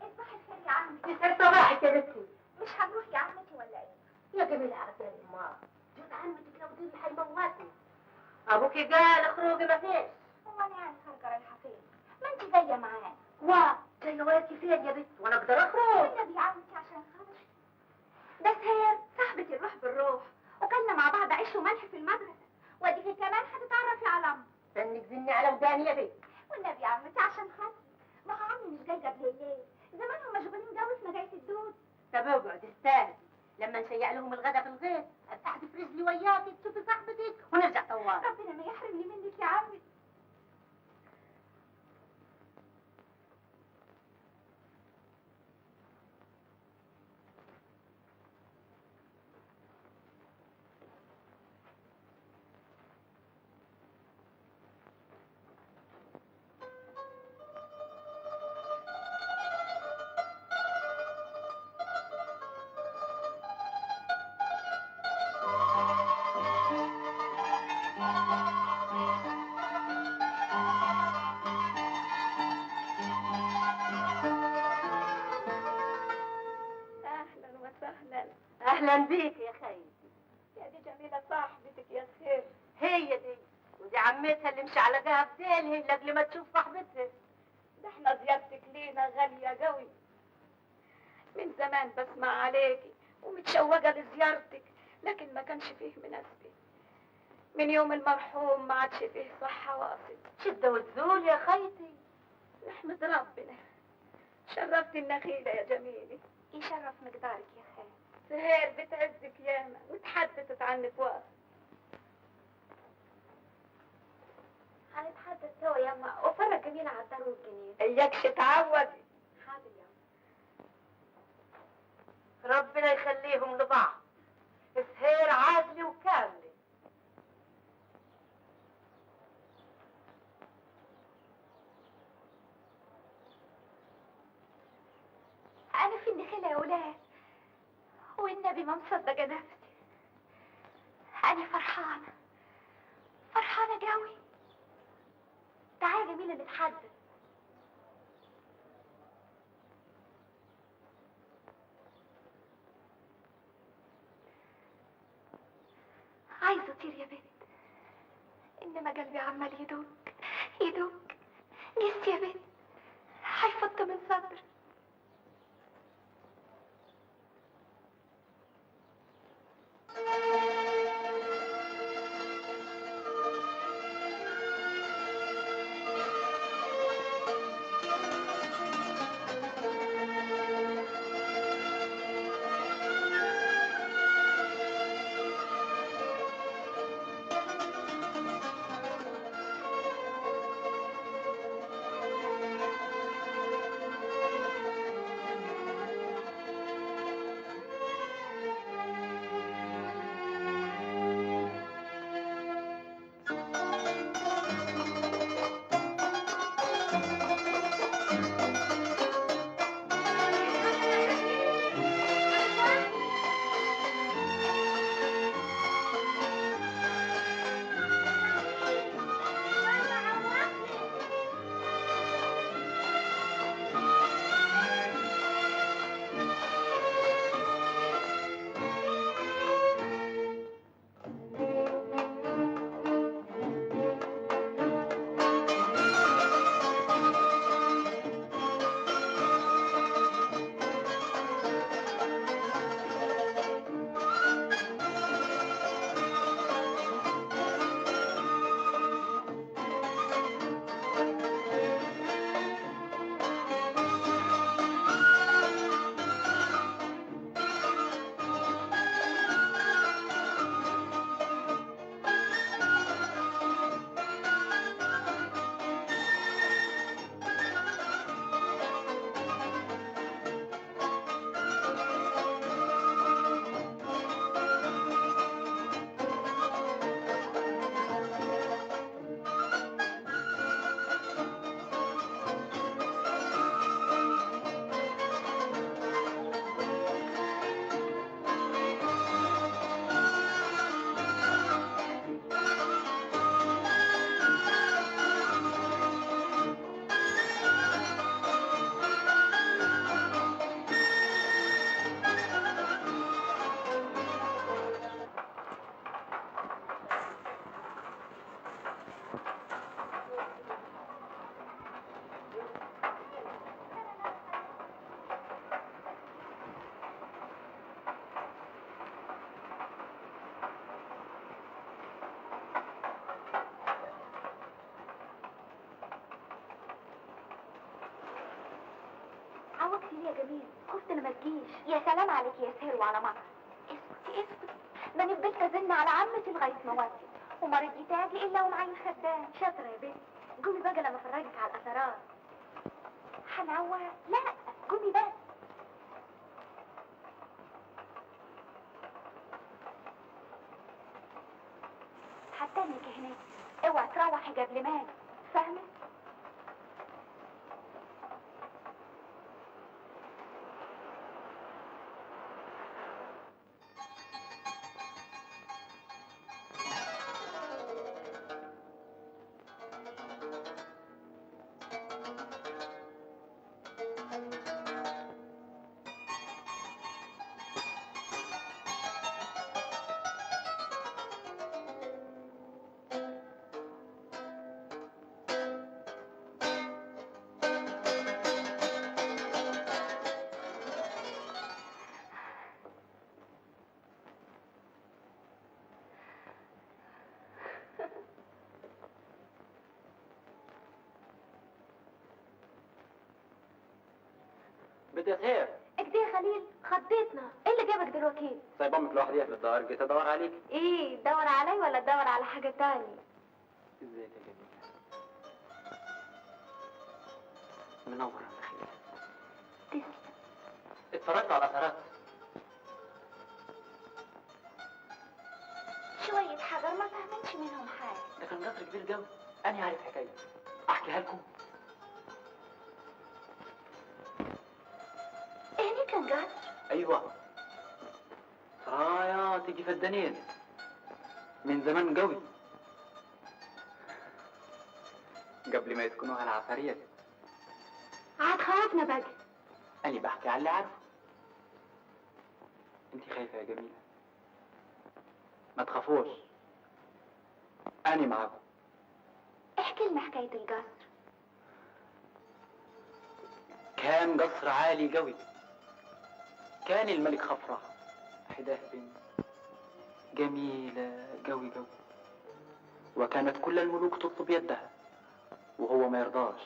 صباح الخير يا عمي. يسعد صباحك يا بنتي. مش هنروح يا عمتي ولا ايه؟ يا جميلة عبد الأمار، جوز عمتك لو دي هيموتني. أبوكي قال اخرجي ما فيش. هو انا يعني خارجه رايحه فين؟ ما انت جايه معاه. واه جاية وياكي فين يا بنت وانا اقدر اخرج؟ والنبي يا عمتي عشان خاطر ده سهير صاحبة الروح بالروح، وكلنا مع بعض عيش وملح في المدرسة، واديكي كمان هتتعرفي على عمي. استني تزني على وداني يا بنت. والنبي يا عمتي عشان خاطري، ما هو عمي مش جاي قبل الليل، زمانهم مشغولين جو في مجاية الدود. طب اقعد استاهل لما نشيع لهم الغدا في الغيط، ابقى في رجلي وياكي تشوفي صاحبتك ونرجع طوال. ربنا ما يحرمني منك يا عمي. اهلا بيك يا خيتي. يا دي جميلة صاحبتك يا خير. هي دي، ودي عمتها اللي مشعلقاها في ديلها لاجل ما تشوف صاحبتها. ده احنا زيارتك لينا غالية قوي. من زمان بسمع عليكي ومتشوقة لزيارتك، لكن ما كانش فيه مناسبة. من يوم المرحوم ما عادش فيه صحة واصل. شدة وتزول يا خيتي. نحمد ربنا. شرفت النخيلة يا جميلة. يشرف مقدارك يا خال. سهير بتعزك ياما وتحدثت عنك واصل. هنتحدث سوا ياما وفرج جميلة على الدار والجنين. اياكش تعودي. حاضر ياما. ربنا يخليهم لبعض. سهير عادلة وكاملة. أنا في النخيلة يا ولاد، والنبي ما مصدقة نفسي. أنا فرحانة قوي. تعالي يا جميلة نتحدث. عايزة أطير يا بنت، إنما قلبي عمال يدق. جست يا بنت، هيفط من صدري. عوضتي ليه يا جميل؟ خفت انا ما تجيش. يا سلام عليك يا سهير وعلى مطر. اسكتي ده انا فضلت ازن على عمتي لغايه ما وصلت، وما رضيت اجي الا ومعايا الخدام. شاطره يا بنت. قومي بقى لما افرجك على الاثارات. هنعوق؟ لا قومي بس. هستنك هناك، اوعي تروحي قبل ما اجي، فاهمه؟ يا سهير. اكده يا خليل، خضيتنا. ايه اللي جابك دلوقتي؟ سايب امك لوحديها في الدار، جيت ادور عليك. ايه، تدور علي ولا تدور على حاجة تانية؟ ازيك يا جميلة؟ منور يا خير. تسلم. اتفرجت على اثارات؟ شوية حجر ما فهمتش منهم حاجة. ده كان قصر كبير قوي. انا عارف حكايته، احكيها لكم. ايه كان قصر؟ ايوه، سرايا تيجي فدانين من زمان قوي، قبل ما يسكنوها العفاريت. عاد خوفنا بقى. أنا بحكي على اللي عارفه. أنت خايفة يا جميلة؟ ما تخافوش، أنا معاكم. احكي لنا حكاية القصر. كان قصر عالي قوي. كان الملك خفرع حداه بنت جميلة قوي قوي، وكانت كل الملوك تطلب يدها وهو ما يرضاش.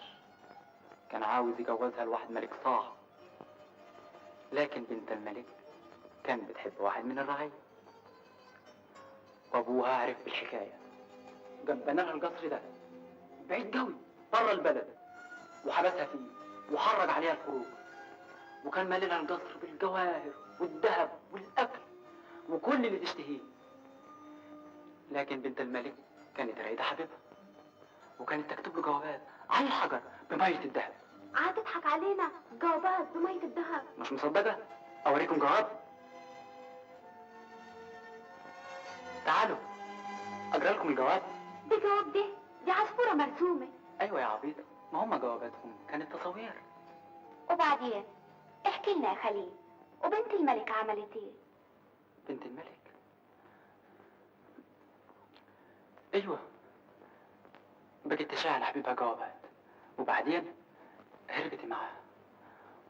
كان عاوز يجوزها لواحد ملك صاحب، لكن بنت الملك كانت بتحب واحد من الرعية، وابوها عرف بالحكاية. قام بنى لها القصر ده بعيد قوي بره البلد، وحبسها فيه وحرج عليها الخروج، وكان مالي لها القصر بالجواهر والذهب والاكل وكل اللي تشتهيه. لكن بنت الملك كانت رايدة حبيبها، وكانت تكتب له جوابات على الحجر بمية الذهب. عاد تضحك علينا؟ جوابات بمية الذهب؟ مش مصدقة؟ أوريكم جواب. تعالوا أقرأ لكم الجواب. دي جواب دي عصفورة مرسومة. أيوة يا عبيطة، ما هم جواباتهم كانت تصوير. وبعدين احكي لنا يا خليل، وبنت الملك عملت ايه؟ بنت الملك؟ أيوة، بقت تشاعل حبيبها جوابات، وبعدين هربت معاه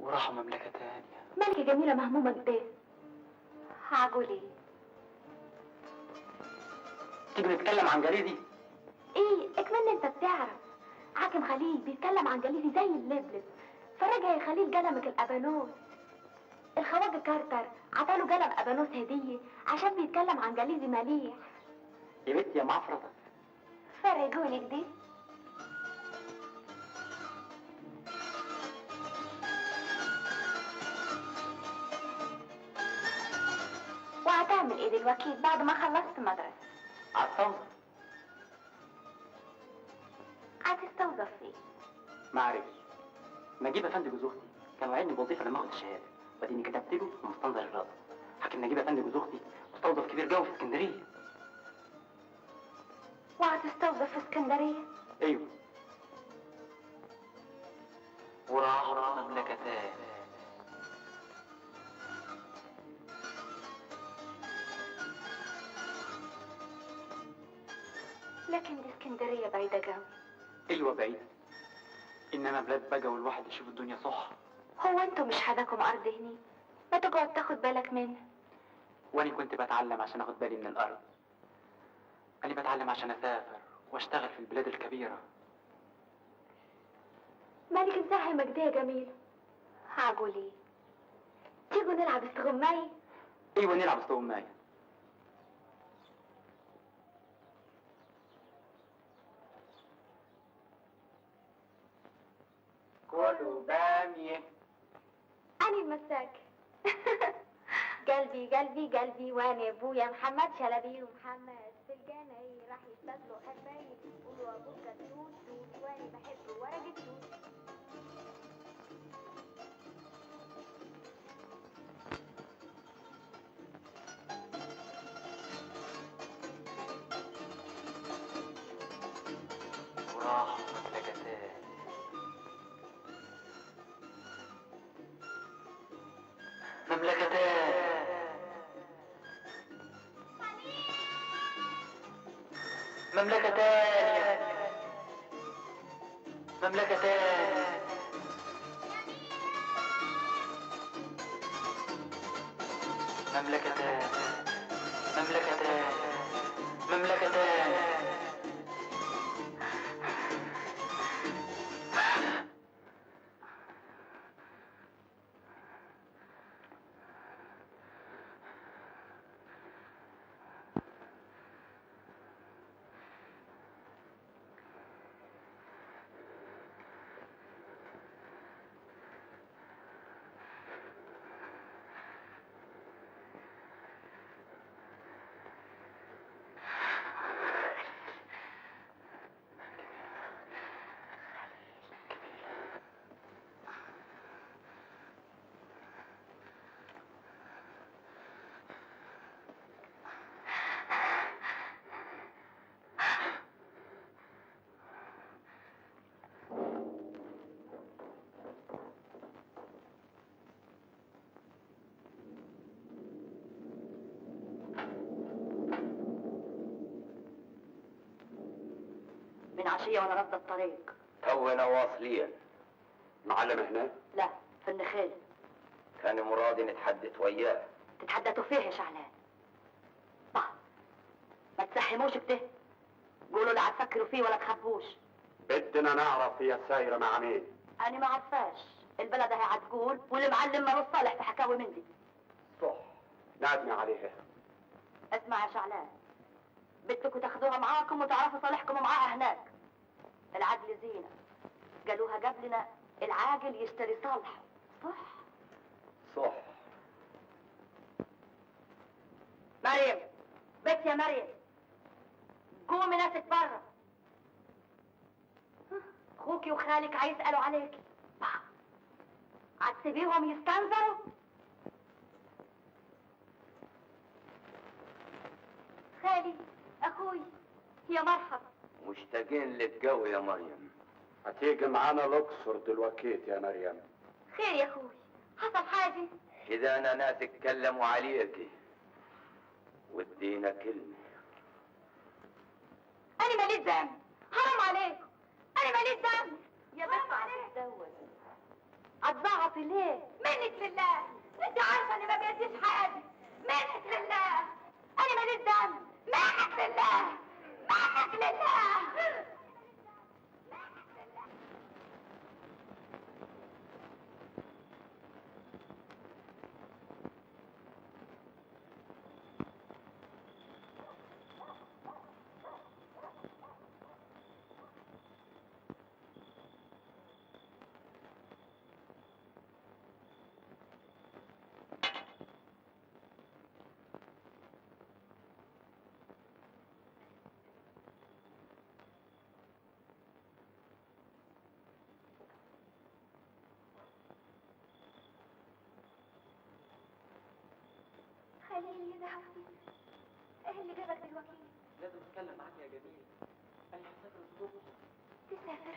وراحوا مملكة تانية. ملكة جميلة مهمومة كده. هعقول ايه؟ تيجي نتكلم عن جليدي؟ ايه، اكمن انت بتعرف حاكم خليل بيتكلم عن جليدي زي اللبلب. فرجع يا خليل قلمك الابانوس. الخواجة كارتر عطاله قلم ابانوس هدية عشان بيتكلم عن جليدي مليح. يا بنتي يا معفرطة، فرجولك دي. وهتعمل ايه دلوقتي بعد ما خلصت مدرسة؟ هتستوظف. هتستوظف ايه؟ ما عرفش. نجيب افندي جوز اختي كان وعدني بوظيفه لما اخد الشهاده، وبعدين كتبت له مستنظر الرصد. حاكم نجيب افندي جوز اختي مستوظف كبير قوي في اسكندريه. وهتستوظف في اسكندرية؟ ايوه، وراح مملكه تاني. لكن دي اسكندرية بعيدة قوي. ايوه بعيده، انما بلاد بقى والواحد يشوف الدنيا صح. هو انتوا مش حداكم ارض هني؟ ما تقعد تاخد بالك منها. وانا كنت بتعلم عشان اخد بالي من الارض. انا بتعلم عشان اسافر واشتغل في البلاد الكبيره. مالك مزهمك دي يا جميل؟ هعقول ايه؟ تيجوا نلعب استغماية؟ ايوه نلعب استغماية. كلوا بامية. أنا المساك. قلبي قلبي قلبي وانا ابويا محمد شلبي، ومحمد في الجناي راح يستدلوا حبايب يقولوا ابوك توت توت، وانا بحب ورق التوت. وراحوا مملكتان. مملكتان. مملكتان. مملكتان. مملكتان. مملكتان. مملكتان. العشيه وانا رافضه الطريق. تونا واصلين. معلم هنا؟ لا، في النخيل. كان مرادي نتحدث وياه. تتحدثوا فيه يا شعلان. ما تسحموش كده، قولوا لا هتفكروا فيه ولا تخبوش. بدنا نعرف هي سايره مع مين. انا ما عرفاش، البلد اهي هتقول، والمعلم مالوش صالح في حكاوي من دي. صح، نادمي عليها. اسمع يا شعلان، بدكم تاخدوها معاكم وتعرفوا صالحكم معاها هناك. العدل زينه، قالوها قبلنا، العاقل يشتري صالحه. صح؟ صح. مريم، بنت يا مريم، قومي ناسك برا. اخوكي وخالك هيسألوا عليكي. هتسيبيهم يستنظروا؟ خالي، اخوي، يا مرحبا. مشتاقين لك قوي يا مريم. هتيجي معانا الاقصر دلوقتي يا مريم. خير يا اخوي، حصل حاجه؟ إذا أنا ناس اتكلموا عليكي ودينا كلمة. انا ماليش ذنب، حرام عليكم، انا ماليش ذنب. يا بنت هتتزوج، هتزعطي ليه؟ منك لله، انت عارفه اني ما بيديش حاجه. منك لله، انا ماليش ذنب. منك لله، منك لله. خليل يا دهوي، ايه اللي جابك دلوقتي؟ لازم اتكلم معاك يا جميل. انا هسافر الصبح. تسافر؟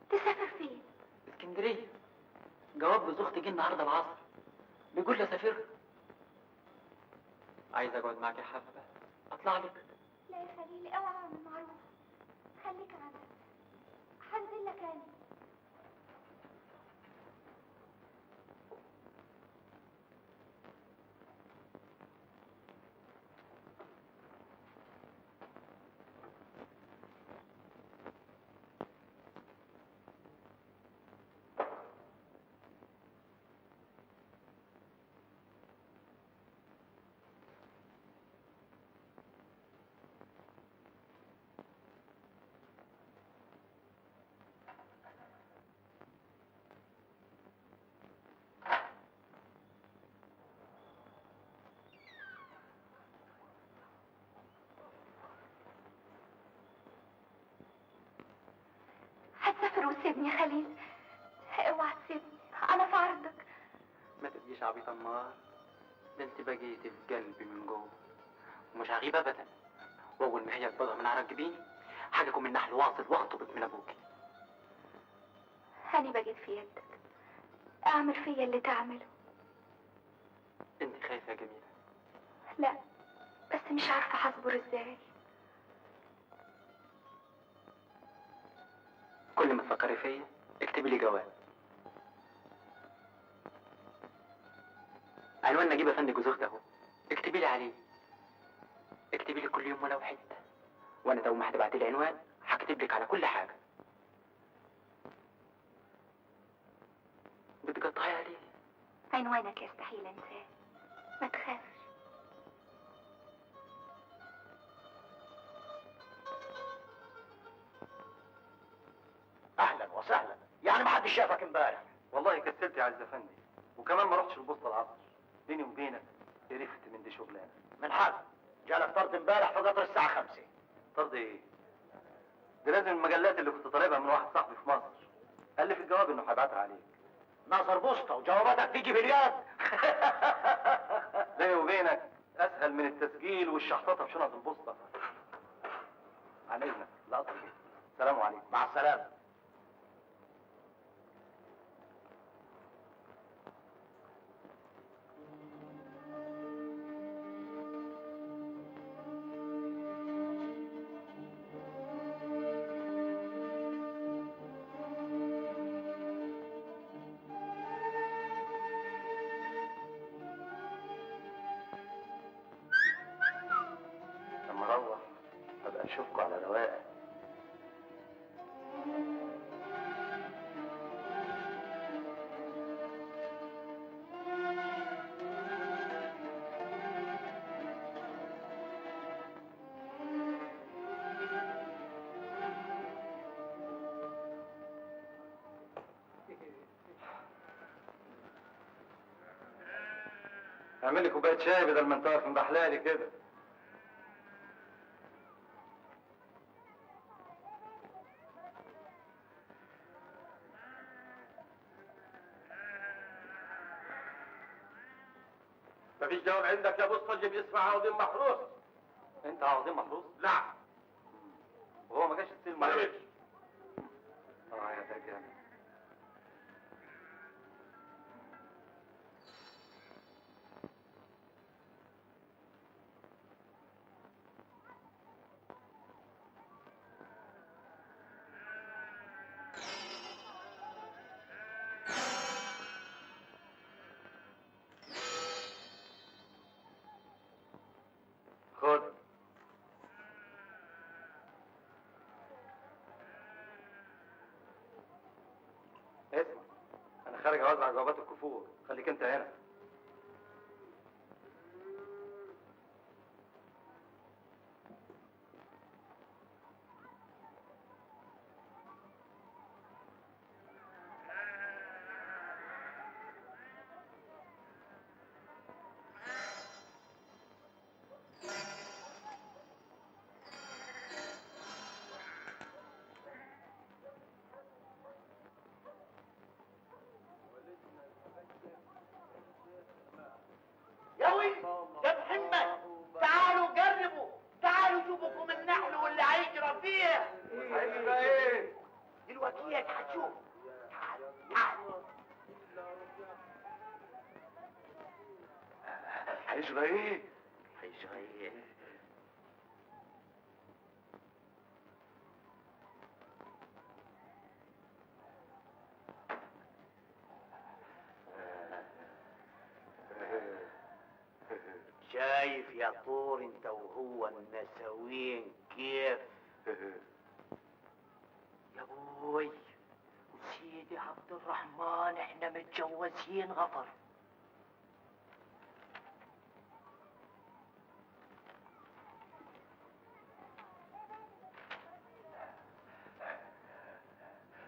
تسافر فين؟ اسكندريه. جواب جوز اختي جه النهارده العصر، بيقول لي اسافر. عايز اقعد معاك يا حبه، اطلع لك. لا يا خليل، اوعى اعمل معروف، خليك عندك، هنزل لك انا. هتسافر وتسيبني يا خليل، اوعى تسيبني، انا في عرضك. ما تبقيش عبيطه النار، ده انت بقيتي في قلبي من جوه، ومش هغيب ابدا. واول ما هي تبقى من عرق جبيني حاجكم من نحل واصل واخطبك من ابوكي. هاني بقيت في يدك، اعمل فيا اللي تعمله. انت خايفه يا جميله؟ لا، بس مش عارفه هصبر ازاي. كل ما تفكري فيا اكتبي لي جواب. عنوان نجيب افندي جوز اختي اهو، اكتبي لي عليه. اكتبي لي كل يوم ولو حته، وانا لو ما هتبعتي لي عنوان هكتب لك على كل حاجه. بتقطعي عليه. عنوانك يستحيل انساه، ما تخافش. اهلا وسهلا، يعني ما حدش شافك امبارح؟ والله كسلت يا عز افندي، وكمان ما رحتش البوسطه العصر. بيني وبينك قرفت من دي شغلانه. من حق، جالك طرد امبارح في قطر الساعة 5. طرد ايه؟ دي لازم المجلات اللي كنت طالبها من واحد صاحبي في مصر، قال لي في الجواب انه هيبعتها عليك. ناظر بوسطة وجواباتك تيجي باليد. بيني وبينك اسهل من التسجيل والشحططه في شنط البوسطه. عن اذنك، لقطر جدا. السلام عليكم. مع السلامة. نشوفكم على رواق. اعمل لي كوبايه شاي بدل ما انت واقف مبحلالي كده. مفيش جواب عندك يا بوسطجي بيسمع عوضين محروس؟ انت عوضين محروس؟ لا. وهو ما جاش يستلم ما معاك؟ جاش. يا ترجمة. خد. اسمع، انا خارج اوزع جوابات الكفور، خليك انت هنا. يوي يا محمد، تعالوا قربوا، تعالوا شوفوا النحل واللي هيجرى فيه. هيجرى ايه؟ دلوقتي هتشوف. تعال تعال. هيجرى ايه؟ هيجرى ايه؟ شايف يا طور انت وهو النسوين كيف؟ يا بوي وسيدي عبد الرحمن احنا متجوزين غفر.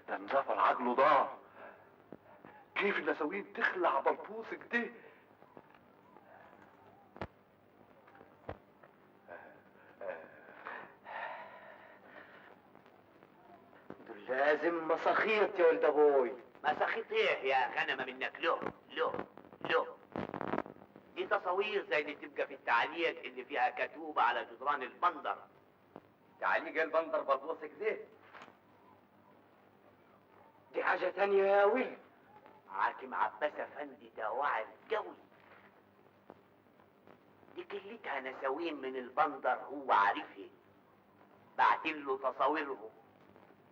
ده مزفر عقله ضاع. كيف النسوين تخلع بلبوس كده؟ دول لازم مساخيط يا ولد ابوي. مساخيط ايه يا غنمه منك؟ له دي تصاوير زي اللي تبقى في التعليق اللي فيها كتوبه على جدران البندر. تعليق البندر بلبوس كده؟ دي حاجه تانية يا ولد. حاكم عباس افندي ده واعر قوي. دي كلتها نساوين من البندر هو عارفها. بعتين له تصاويرهم،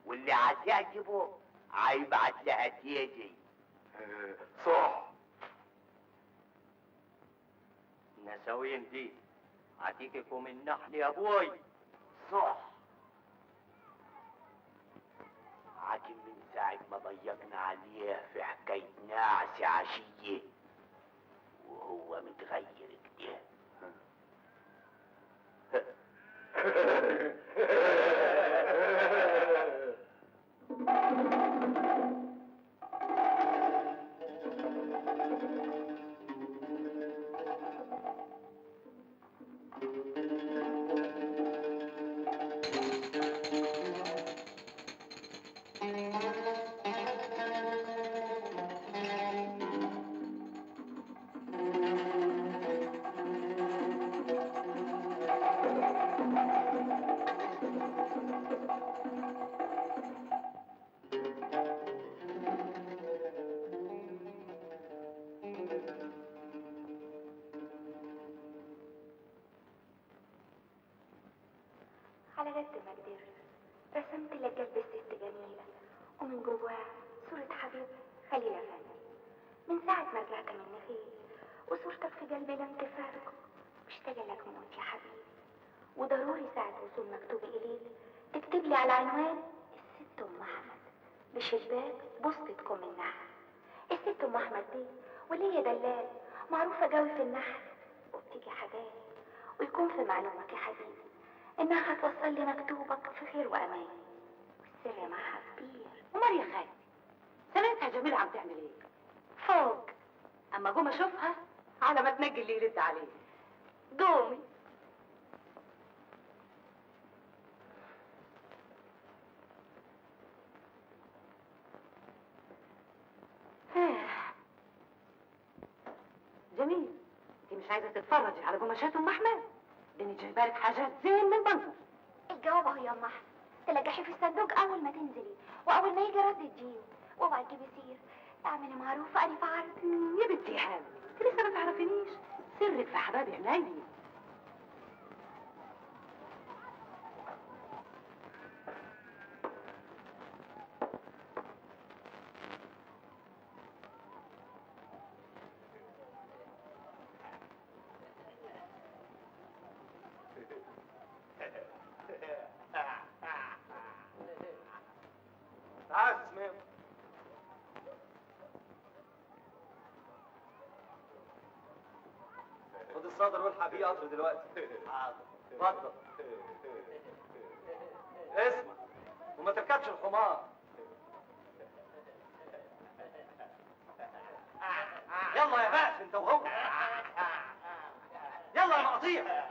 واللي هتعجبه هيبعت لها تيجي. صح. النساوين دي هتيجيكم النحل يا ابوي. صح. حاكم من ساعة ما ضيقنا عليه في حكاية ناعس عشية وهو متغير كده. على قد ما قدرت رسمت لك قلب الست جميلة ومن جواها صورة حبيب خليل أفندي. من ساعة ما رجعت من نخيل وصورتك في قلبي لم تفارقه، مشتاقة لك موت يا حبيبي، وضروري ساعة وصول مكتوب إليك تكتب لي على عنوان الست أم أحمد بشباك بوسطة كم النحل. الست أم أحمد دي واللي هي دلال معروفة جوي في النحل وبتيجي حاجات، ويكون في معلومك يا حبيبي إنها هتوصل لي مكتوبك في خير وأمان، والسر معها كبير. ومال يا خالتي سمعتها جميلة عم تعمل ايه؟ فوق. اما قوم اشوفها على ما تنجي اللي يرد عليه. قومي. جميل، انت مش عايزه تتفرجي على قماشات ام احمد؟ ده انا جايبالك حاجات زين من المنظر. الجواب اهو يا ام احمد، تلقحي في الصندوق اول ما تنزلي، واول ما يجي رد تجيبه، واوعي تجيبي سير. اعملي معروفه انا في عرض. يا بنتي يا حامد انت لسه ما تعرفينيش، سرك في حباب عيني. تعال اسماء. خد الصدر والحق بيه قطر دلوقتي. حاضر. اتفضل. اسمع وما تركبش الحمار. يلا يا باشا انت وهو. يلا يا مقاطيع.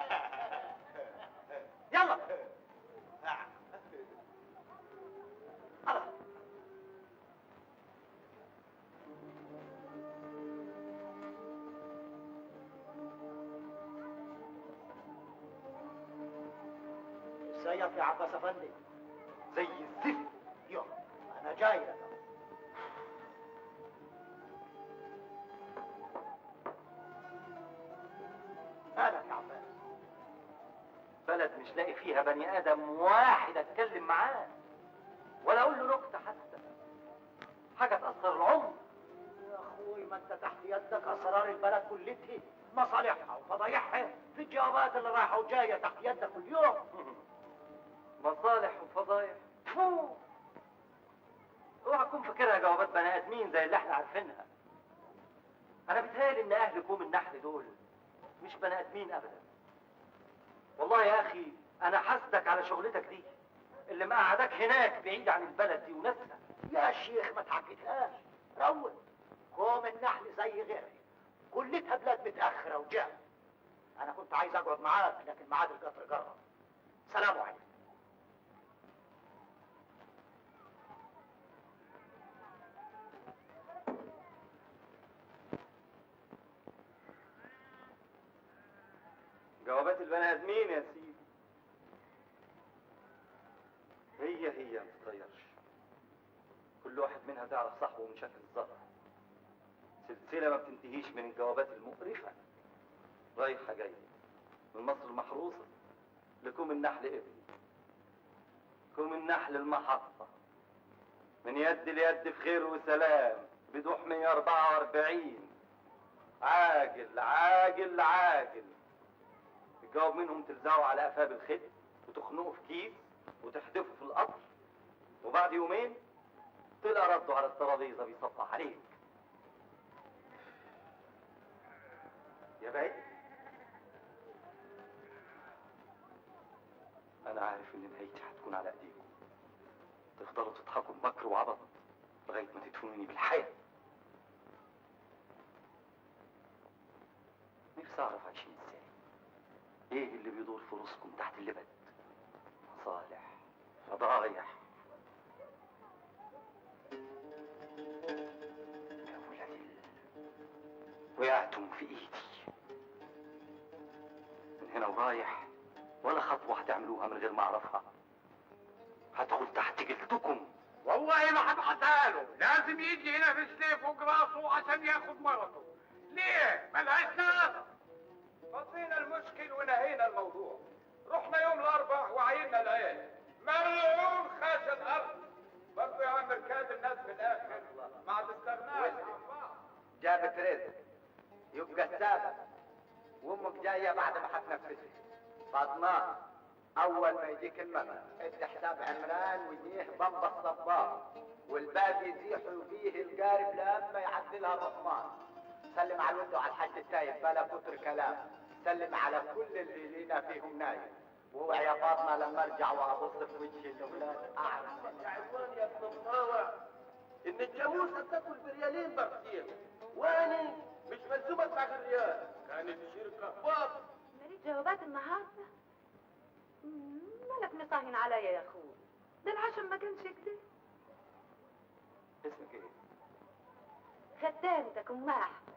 يلا. ازيك يا عباس افندي؟ زي الزفت. يو انا جاي لك. مالك يا عباس؟ بلد مش لاقي فيها بني ادم واحد اتكلم معاه ولا اقول له نكته حتى، حاجه تاثر العمر. يا اخوي ما انت تحت يدك اسرار البلد كلتها، مصالحها وفضايحها في الجوابات اللي رايحه وجايه تحت يدك كل يوم. مصالح وفضايح. تفو اوعى تكون فاكرها جوابات بني ادمين زي اللي احنا عارفينها. انا بيتهيألي ان اهل كوم النحل دول مش بني ادمين ابدا. والله يا اخي انا حاسدك على شغلتك دي اللي مقعدك هناك بعيد عن البلد دي وناسها. يا شيخ ما تعقدهاش، روق. كوم النحل زي غيرها كلتها بلاد متاخره وجهل. انا كنت عايز اقعد معاك لكن ميعاد القطر جرب. سلام عليكم. جوابات البني ادمين يا سيدي هي ما تتغيرش. كل واحد منها تعرف صاحبه من شكل الزهر. سلسله ما بتنتهيش من الجوابات المقرفه رايحه جايه من مصر المحروسه لكوم النحل ابني، كوم النحل المحطه، من يد ليد في خير وسلام بدوح 144. عاجل عاجل عاجل. الجواب منهم تلزقه على قفاه بالخد وتخنقه في كيس وتحدفه في القطر، وبعد يومين تلقى رده على الترابيزه بيصفح عليك. يا باي انا عارف ان نهايتي هتكون على ايديكم، تفضلوا تضحكوا بمكر وعبط لغايه ما تدفنوني بالحياه. نفسي اعرف عايشين ازاي، ايه اللي بيدور في راسكم تحت اللبد؟ مصالح، فضايح. يا ولاد وقعتم في ايدي. من هنا ورايح ولا خطوه هتعملوها من غير ما اعرفها. هدخل تحت جلدكم. والله ما هبعتها له، لازم يجي هنا بسيف فوق راسه عشان ياخد مرته. ليه؟ ملهاش ناقص. فضينا المشكل ونهينا الموضوع. رحنا يوم الاربع وعيننا العيال. ملعون خاش الارض. برضه يا عم ركاد الناس في الاخر ما تستغناش عن بعض. جابت رزق يبقى السابق، وامك جايه بعد ما هتنفذها. فاطمه اول ما يجيك المبلغ ادي حساب عمران ويديه بمب الصبار، والباقي يزيحوا فيه القارب لما يعدلها الرحمن. سلم على الولد وعلى الحاج التايب بلا كتر كلام، سلم على كل اللي لينا فيهم نايم، واوعي يا فاطمه لما ارجع وابص في وجه الاولاد اعرف. يا عوان يا ابن الطاوع ان الجاموسه تاكل بريالين بخسير، واني مش ملزوم ادفع الريال. كانت شركه باطل. مريت جوابات النهارده؟ مالك مصاهن عليا يا اخوي؟ ده العشم ما كانش كده. اسمك ايه؟ خدامتك ام احمد.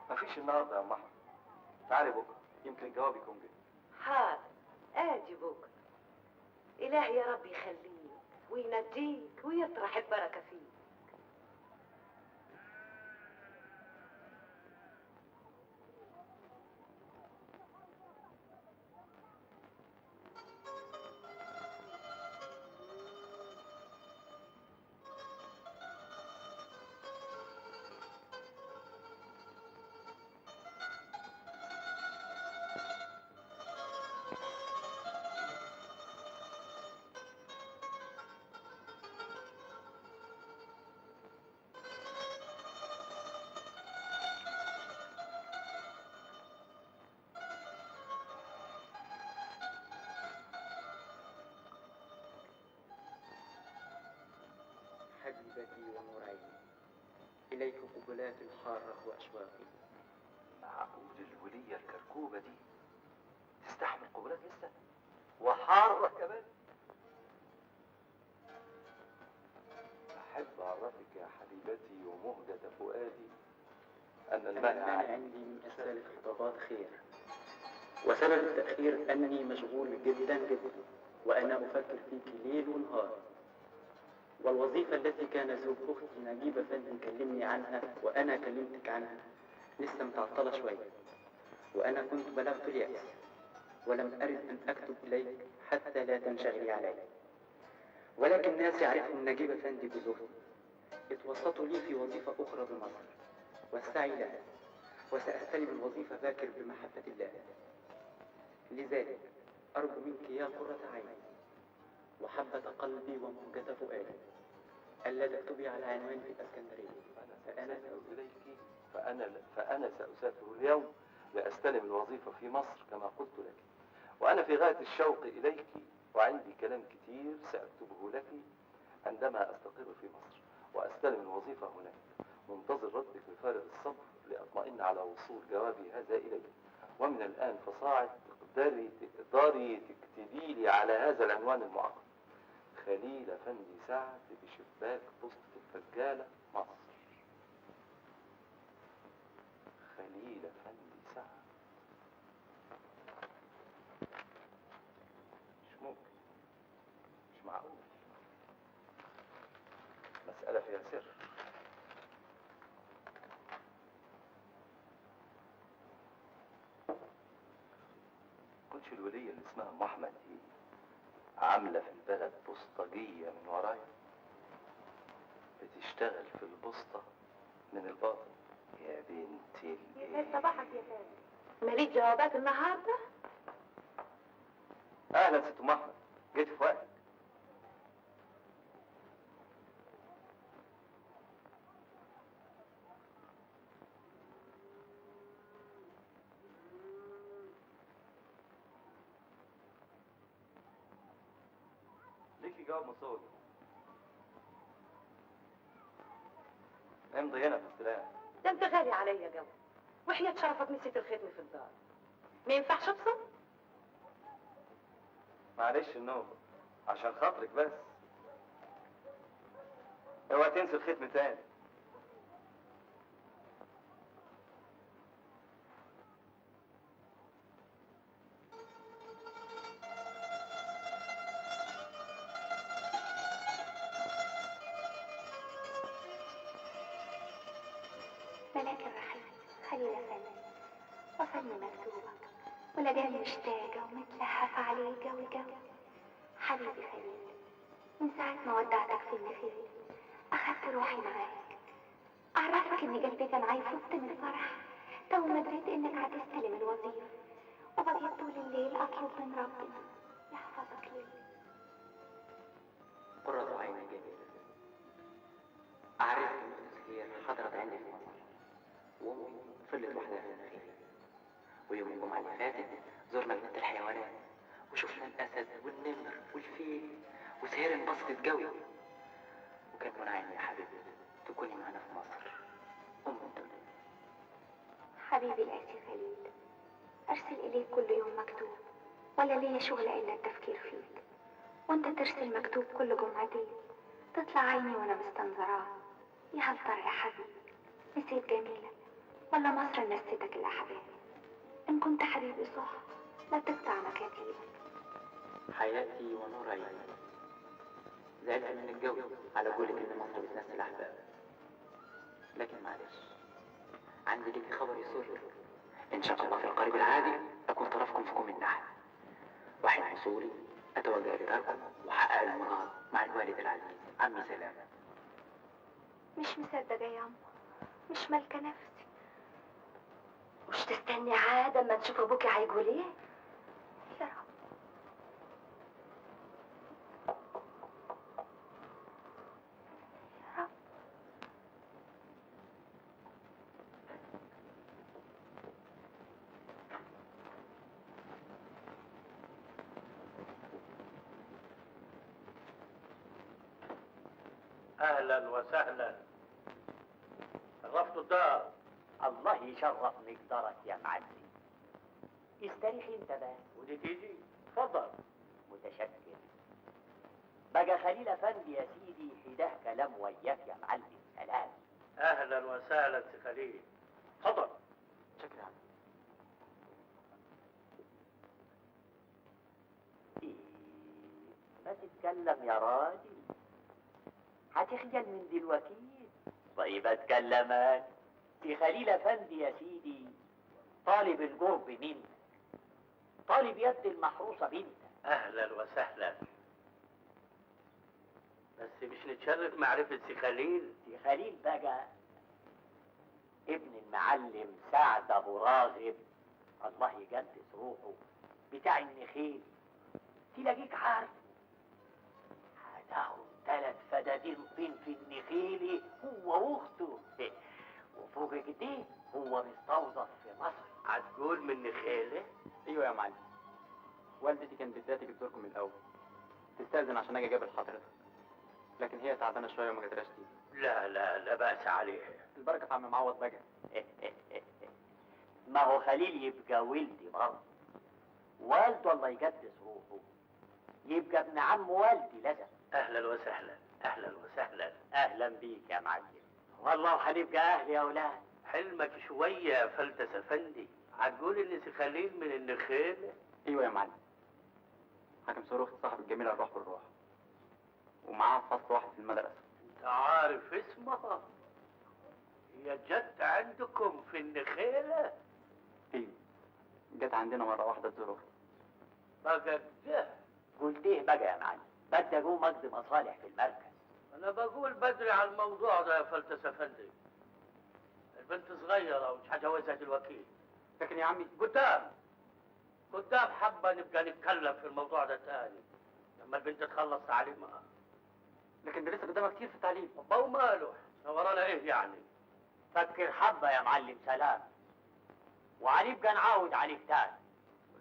مفيش النهارده يا ام احمد. تعالي بكره يمكن الجواب يكون جه. حاضر، اجي بكره. الهي يا رب يخليك وينجيك ويطرح البركه فيك. حبيبتي ونور عيني، إليك قبلات حارة وأشواقي. معقول الولية الكركوبة دي تستحمل قبلات لسه؟ وحارة كمان؟ أحب أعرفك يا حبيبتي ومهجة فؤادي أن المانع عندي من إرسال خطابات خير، وسبب التأخير أني مشغول جدا جدا، وأنا أفكر فيك ليل ونهار. والوظيفة التي كان زوج أختي نجيب أفندي كلمني عنها وأنا كلمتك عنها لسه متعطلة شوية، وأنا كنت بلغت اليأس ولم أرد أن أكتب إليك حتى لا تنشغلي علي. ولكن ناس يعرفهم نجيب أفندي جوز أختي اتوسطوا لي في وظيفة أخرى بمصر، والسعي لها، وسأستلم الوظيفة باكر بمحبة الله. لذلك أرجو منك يا قرة عيني وحبة قلبي وموجة فؤادي ألا تكتبي على عنوان في الإسكندرية. فأنا سأسافر اليوم لأستلم الوظيفة في مصر كما قلت لك، وأنا في غاية الشوق إليك، وعندي كلام كتير سأكتبه لك عندما أستقر في مصر وأستلم الوظيفة هناك. منتظر ردك بفارغ الصبر لأطمئن على وصول جوابي هذا إليك. ومن الآن فصاعد تقدري تكتبي لي على هذا العنوان المعقد: خليل أفندي سعد بشباك بسطة الفجالة مصر. خليل أفندي سعد. مش ممكن، مش معقول، مسألة فيها سر. كنتش الولية اللي اسمها ام احمد دي عاملة في البلد بوسطجية من ورايا، بتشتغل في البوسطة من الباطن. يا بنتي يسعد صباحك يا فندم. ماليش جوابات النهارده؟ اهلا ست ام احمد، جيت في وقتك. ليكي جواب مصوري. امضي هنا في السلام. ده انت غالي عليا جو، وحياة شرفك نسيت الختم في الدار. ما ينفعش ابصر؟ معلش النوبة، عشان خاطرك بس. اوعى تنسي الختم تاني. خليل أفندي، وصلني مكتوبك ولقاني مشتاقة ومتلهفة عليه قوي قوي. حبيبي خليل، من ساعة ما ودعتك في النخيل أخدت روحي معاك. أعرفك إن قلبي كان هيفط من الفرح تو ما دريت إنك هتستلم الوظيفة، وبقيت طول الليل أطلب من ربنا يحفظك لي. قرة عيني جميلة، عرفت إن تسخير حضرت عندي في مصر، وأمي فضلت وحدها في النخيل. ويوم الجمعة اللي فاتت زرنا جنينة الحيوانات وشفنا الأسد والنمر والفيل وسهير انبسطت قوي. وكان منى عيني يا حبيبي تكوني معنا في مصر أم الدنيا. حبيبي القاسي خليل، أرسل إليك كل يوم مكتوب، ولا ليا شغل إلا التفكير فيك. وأنت ترسل مكتوب كل جمعتين، تطلع عيني وأنا مستنظراه. يا هل ترى يا حبيبي نسيت جميلة ولا مصر نسيتك الأحباب؟ إن كنت حبيبي صح لا تقطع مكاتيبك. حياتي ونور عيني، زعلت منك قوي على قولك إن مصر بتنسي الأحباب، لكن معلش عندي لك خبر يسر. إن شاء الله في القريب العاجل أكون طرفكم في كم النحل، وحين وصولي أتوجه لداركم وأحقق المراد مع الوالد العزيز عمي سلامة. مش مصدقة يا أمه، مش مالكة نفسي. مش تستني عاد اما تشوف ابوكي هيقول ايه؟ يا رب. يا رب. اهلا وسهلا، شرفتوا الدار. الله يشرف مقدرك يا معلم. استريحي انت بس. ودي تيجي؟ اتفضل. متشكر. بقى خليل افندي يا سيدي حداه كلام وياك يا معلم سلام. اهلا وسهلا سي خليل، اتفضل. شكرا. إيه ما تتكلم يا راجل، هتخجل من دلوقتي. طيب اتكلم انا. سي خليل افندي يا سيدي طالب القرب منك، طالب يد المحروسة بنتك. اهلا وسهلا، بس مش نتشرف معرفة سي خليل؟ سي خليل بقى ابن المعلم سعد ابو راغب الله يقدس روحه بتاع النخيل. تلاقيك عارف هتاخد 3 فدادين طين في النخيل هو واخته، وفوق كده هو مستوظف في مصر. هتقول من نخيله؟ ايوه يا معلم، والدتي كانت بدها تزوركم الاول، تستأذن عشان اجي اقابل حضرتك، لكن هي تعبانه شويه وما قدرتش تيجي. لا لا لا بأس عليها. البركه في عم معوض بقى. ما هو خليل يبقى ولدي برضه، والده الله يقدس روحه يبقى ابن عم والدي لازم. اهلا وسهلا، اهلا وسهلا. اهلا بيك يا معلم، والله هنبقى اهل يا اولاد. حلمك شويه يا فلتس افندي، هتقول ان سي خليل من النخيل؟ ايوه يا معلم، حاكم صاروخ صاحب الجميله الروح بالروح، ومعاها فصل واحد في المدرسه. انت عارف اسمها؟ هي جت عندكم في النخيله؟ ايوه، جت عندنا مره واحده تزور اختي. بقى كده؟ قلت ايه بقى يا معلم؟ بدي اقوم اقضي مصالح في المركز. انا بقول بدري على الموضوع ده يا فلتس افندي، البنت صغيره ومش هجوزها دلوقتي. لكن يا عمي قدام حبه نبقى نتكلم في الموضوع ده تاني لما البنت تخلص تعليمها. لكن ده لسه قدامها كتير في التعليم. طب وماله، ورانا ايه يعني؟ فكر حبه يا معلم سلام، وهنبقى نعاود عليك تاني.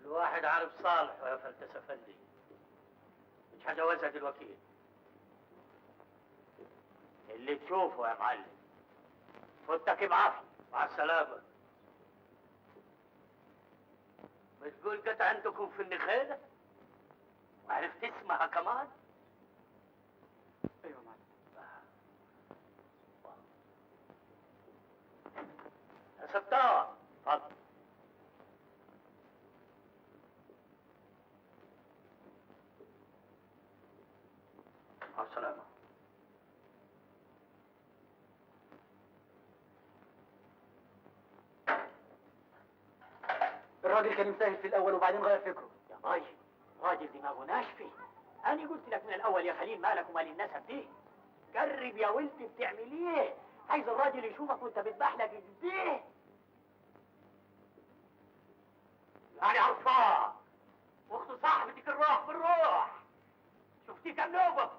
كل واحد عارف صالحه يا فلتس افندي، مش هجوزها دلوقتي. اللي تشوفه يا معلم. فوتك بعافيه. مع السلامه. بتقول جت عندكم في النخيله وعرفت اسمها كمان؟ ايوه يا معلم. يا ستار اتفضل. مع السلامه. الراجل كان مسهل في الاول وبعدين غير فكره. يا باي راجل دماغه ناشفه. انا قلت لك من الاول يا خليل مالك ومال النسب دي. جرب يا ولدي بتعمل ايه؟ عايز الراجل يشوفك وانت بتبحلق كده. يعني عرفان واخت صاحبتك الروح بالروح. شفتي كم نوبه؟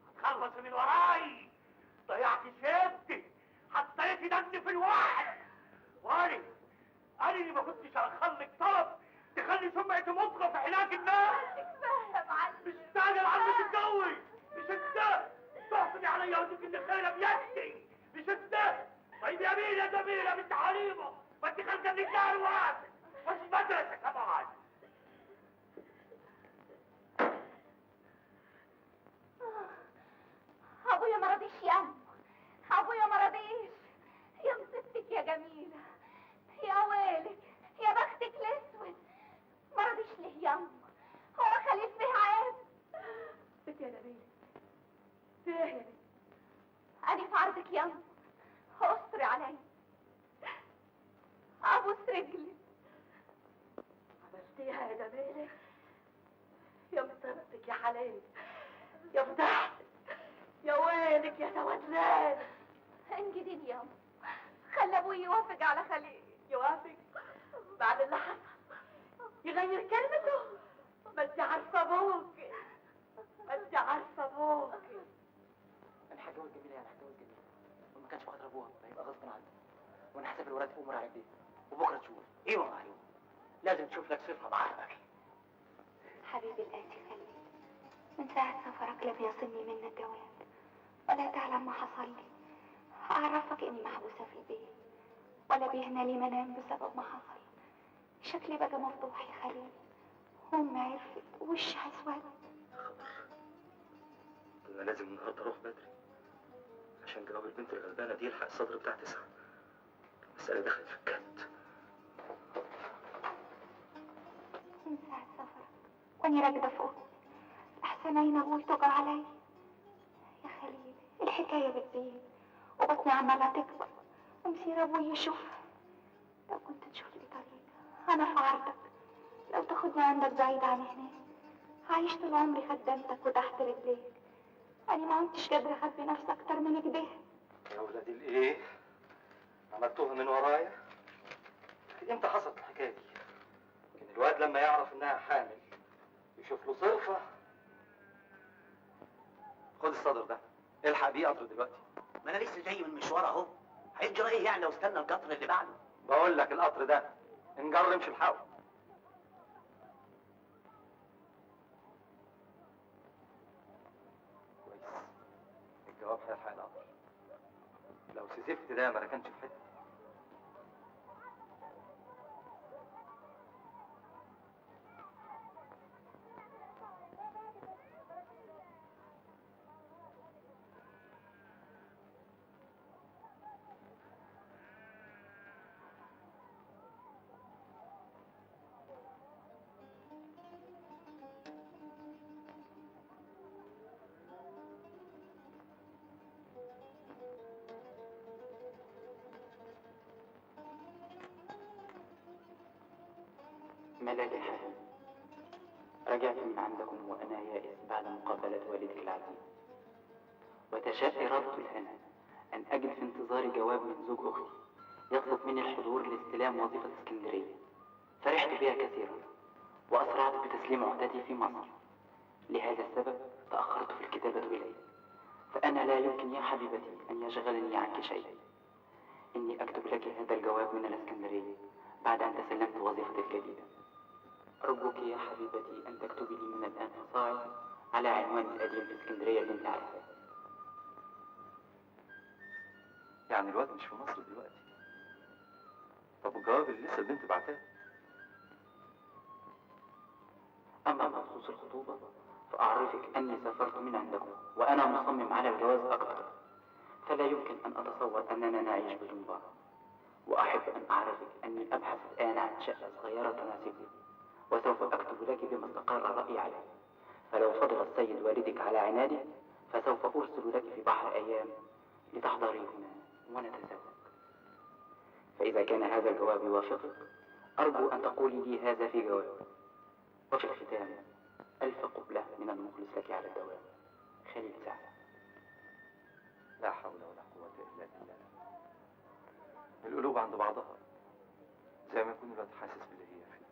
هتخلص من وراي. ضيعت شيبتي، حطيت دمي في الواحد. وانا اللي ما كنتش هخليك طلب تخلي سمعتي مطغى في حلاك الناس. كفايه يا معلم. مش مستعجل عنك تتجوز. مش انت تحصلي عليا وتجيب لي خيره بيدي. مش انت. طيب يا مين يا جميله بنت حليمه؟ ما انت خارجه من الدار واسع مش مدرسه كمان. ابويا ما رضيش يا ام. ابويا ما رضيش. يا مصيبتك يا جميله. يا ويلك يا بختك الاسود. ما رضيش ليه يا ام؟ هو خليل فيه عيب؟ بنت يا نبيله فيه يا بنت. انا في عرضك يا ام. استري عليا. ابوس رجلي. عملتيها يا نبيله. يا مصيبتك يا حلال. يا فضحتك. يا ويلك يا سواد. انجديني يا ام. خلي ابوي يوافق على خليل. يوافق بعد اللي حصل؟ يغير كلمته؟ ما انت عارفه ابوك. ما انت عارفه ابوك. انا هتجوز جميله يعني هتجوز جميله. وما كانش بخاطر ابوها هيبقى غصب عنه. وانا هسافر وراتب امور على البيت وبكره تشوف. ايوه لازم تشوف لك صفه معاك. حبيبي الآتي خليل، من ساعة سفرك لم يصلني منك جواب ولا تعلم ما حصل لي. أعرفك إني محبوسة في البيت ولا بيهنا لي منام بسبب ما حصل. شكلي بقى مفضوح يا خليل. أمي عرفت ووشي هيسود. أنا لازم النهارده أروح بدري عشان جواب البنت الغلبانة دي يلحق الصدر بتاع 9. المسألة دخلت في الكات. من ساعة سفرك وأني راكدة فوق أحسن عين أبوي توجع علي. يا خليل الحكاية بتزيد وبطني عمالة تكبر ومصير أبوي يشوفها. لو كنت تشوف لي طريقة أنا في عرضك. لو تاخدني عندك بعيد عن هناك. عايش طول عمري خدمتك وتحت رجليك. أنا ما كنتش قادرة أخبي نفسي أكتر من كده. يا ولادي الإيه؟ عملتوها من ورايا؟ إمتى حصلت الحكاية دي؟ لكن الواد لما يعرف إنها حامل يشوف له صرفة. خد الصدر ده، الحق بيه قطر دلوقتي. ما انا لسه جاي من مشوار اهو. هيجرى ايه يعني لو استنى القطر اللي بعده؟ بقول لك القطر ده انجر امشي الحقه. كويس، الجواب هيلحق القطر. لو سيسفت ده ما ركنش في حته. ملاك حال، رجعت من عندكم وأنا يائس بعد مقابلة والدك العزيز، وتشاء إرادة الهنا أن أجد في انتظار جواب من زوج أختي يطلب مني الحضور لاستلام وظيفة اسكندرية. فرحت بها كثيرا وأسرعت بتسليم عهدتي في مصر. لهذا السبب تأخرت في الكتابة إليك، فأنا لا يمكن يا حبيبتي أن يشغلني عنك شيء. إني أكتب لك هذا الجواب من الإسكندرية بعد أن تسلمت وظيفتي الجديدة. أرجوك يا حبيبتي أن تكتبي لي من الآن فصاعدا على عنوان القديم في اسكندرية بنت عرفات. يعني الواد مش في مصر دلوقتي؟ طب والجواب اللي لسه البنت بعتاه؟ أما بخصوص الخطوبة فأعرفك أني سافرت من عندكم وأنا مصمم على الجواز أكثر، فلا يمكن أن أتصور أننا نعيش بدون بعض. وأحب أن أعرفك أني أبحث الآن عن شقة صغيرة تناسبني، وسوف أكتب لك بما استقر رأيي عليه. فلو فضل السيد والدك على عناده فسوف أرسل لك في بحر أيام لتحضري هنا ونتزوج. فإذا كان هذا الجواب يوافقك أرجو أن تقولي لي هذا في جواب. وفي الختام ألف قبلة من المخلص لك على الدوام، خليل سعد. لا حول ولا قوة إلا بالله. القلوب عند بعضها زي ما يكون الواحد حاسس باللي هي فيه.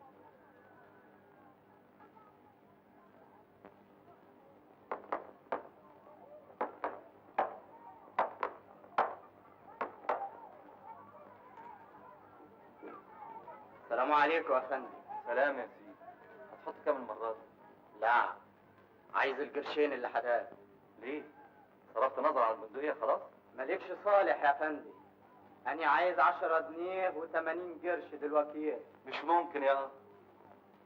السلام عليكم يا فندم. سلام يا سيدي. هتحط كام المرة دي؟ لا، عايز القرشين اللي حداك. ليه؟ صرفت نظر على البندقية خلاص؟ مالكش صالح يا فندم. أنا عايز 10 جنيه و80 قرش دلوقتي. مش ممكن يا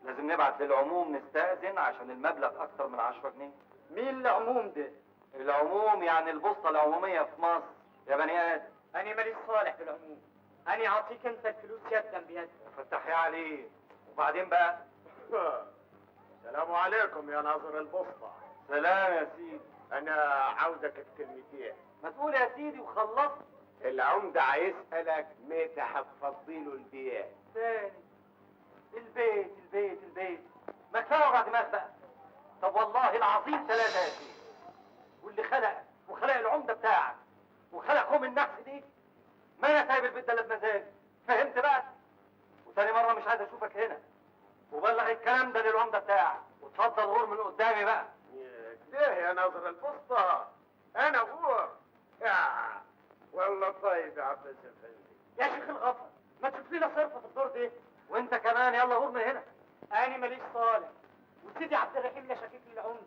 لازم نبعت للعموم نستأذن عشان المبلغ أكتر من 10 جنيه. مين العموم ده؟ العموم يعني البوسطة العمومية في مصر يا بني آدم. أنا ماليش صالح بالعموم. أنا أعطيك أنت الفلوس يدا بيد. فتحي عليه. وبعدين بقى؟ السلام عليكم يا ناظر البسطة. سلام يا سيدي. أنا عاوزك بكلمتين. ما تقول يا سيدي وخلصت. العمدة هيسألك متى هتفضيله البيت. تاني البيت البيت البيت. ما كفايه وجع دماغ بقى. طب والله العظيم 3 يا سيدي. واللي خلقك وخلق العمدة بتاعك وخلقهم النحس دي، ما انا سايب البيت ده الا بمزاجي. فهمت بقى؟ وتاني مرة مش عايز اشوفك هنا. وبلغ الكلام ده للعمدة بتاعك وتفضل غور من قدامي بقى. ليه يا ناظر البسطة؟ أنا غور. والله طيب يا عباس افندي. يا شيخ الغفر، ما تشوف لنا صرفة في الدور دي. وانت كمان يلا غور من هنا. أنا ماليش صالح، وسيدي عبد الرحيم لا شكيك لي العمدة.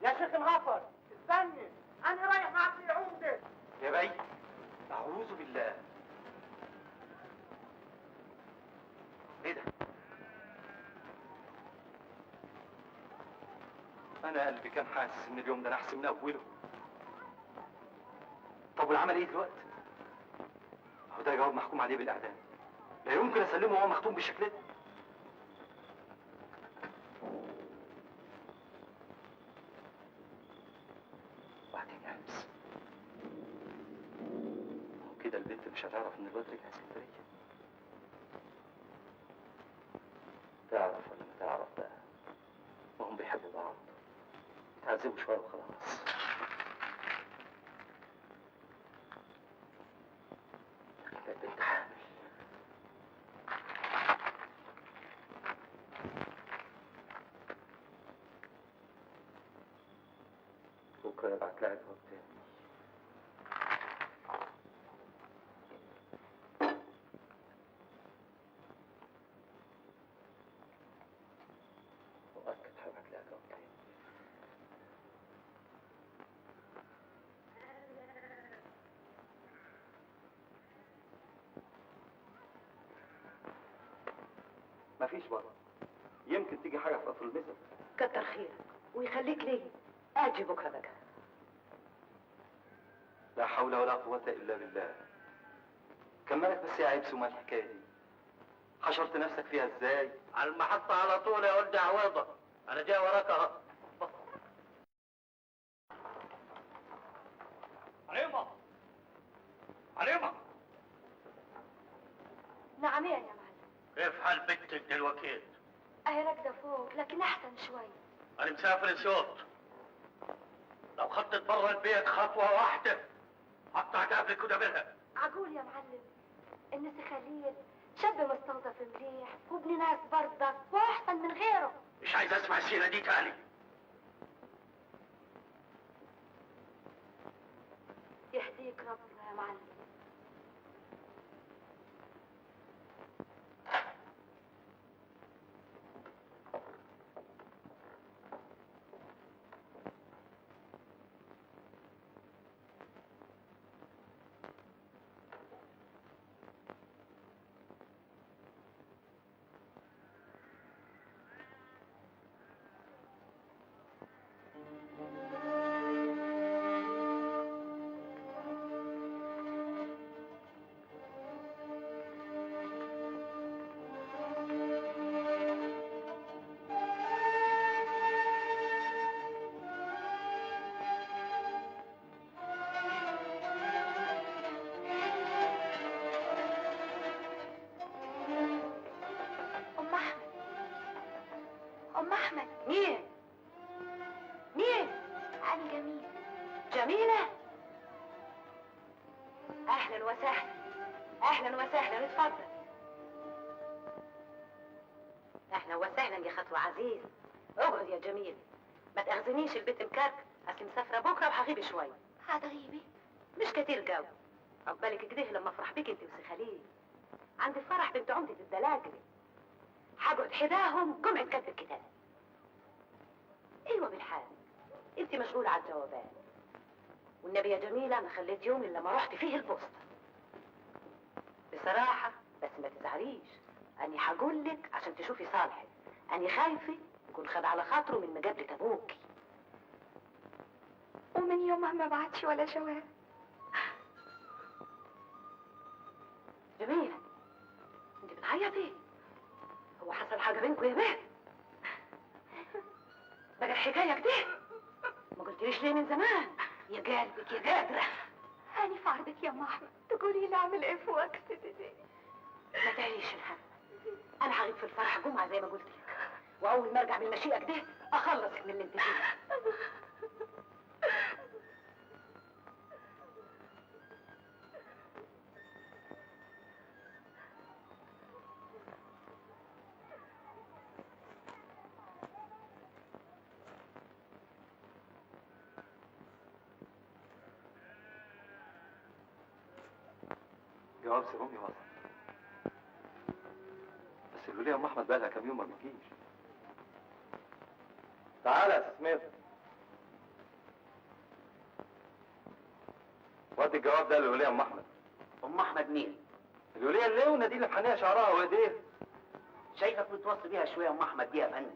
يا شيخ الغفر استني، أنا رايح مع ابن العمدة. يا بي أعوذ بالله. ايه ده؟ أنا قلبي كان حاسس إن اليوم ده نحس من أوله. طب والعمل إيه دلوقتي؟ هو ده جواب محكوم عليه بالإعدام. لا يمكن أسلمه وهو مختوم بالشكل ده. وبعدين يا همس، هو كده البنت مش هتعرف إن الواد رجع اسكندرية. تعرف ولا ما تعرف بقى؟ وهم بيحبوا بعض. تعذبوا شوية وخلاص. لكن البنت حامل. بكرة يبعت لها جواب تاني. مؤكد هبعت لها جواب تاني. مفيش بره. يمكن تيجي حاجة في قطر المسا. كتر خيرك ويخليك ليه. اجي بكره بقى. لا حول ولا قوة إلا بالله. كملك بس يا عيب سمع الحكاية دي. حشرت نفسك فيها ازاي؟ على المحطة على طول يا ولد عويضة. أنا جاي وراك أهو. عليمة عليمة. نعم يا معلم. كيف حال بنتك دلوقتي؟ اهي راكده فوق لكن احسن شوي. أنا مسافر صوت. لو خطت برا البيت خطوة واحدة هقطع قبلك ودبرها. عقول يا معلم، الناس خليل شاب مستوظف مليح وابن ناس برضك واحسن من غيره. مش عايز أسمع السيرة دي تاني. يهديك ربنا يا معلم. ام احمد. مين؟ مين؟ انا جميله. جميلة؟ اهلا وسهلا. اهلا وسهلا، اتفضل. اهلا وسهلا يا خطوة عزيز. اقعد يا جميل. ما تاخذنيش، البيت مكركب، اصل مسافرة بكرة وهغيب شوية. هتغيبي؟ مش كتير جو. عقبالك كده لما افرح بيك انت وسي خليل. عندي فرح بنت عمدة الدلاجل. هقعد حداهم جمعة كتب الكتاب. ايوه بالحال، انت مشغولة على الجوابات. والنبي يا جميلة ما خليت يوم الا ما رحت فيه البوسطة. بصراحة بس ما تزعليش، اني هقول لك عشان تشوفي صالحك. اني خايفة يكون خد على خاطره من مقابلة ابوكي. ومن يومها ما بعتش ولا جواب. جميلة، انت بتعيطي؟ هو حصل حاجة بينكم يا بنت؟ بقى الحكاية كده؟ ما قلتليش ليه من زمان؟ يا قلبك يا قادرة. أنا في عرضك يا ام احمد، تقولي لي اعمل ايه في وقت دي؟ ما تعيش الهم. انا هغيب في الفرح جمعة زي ما قلت لك، واول ما ارجع من المشيئة كده اخلصك من اللي انت فيه. جواب سي امي وصل، بس الولية ام احمد بقالها كام يوم ما بتجيش. تعالى يا سمير، ودي الجواب ده للولية ام احمد. ام احمد مين؟ الولية الليونة دي اللي محنية شعرها وايديها. شايفك متوصي بيها شويه ام احمد دي يا فندم.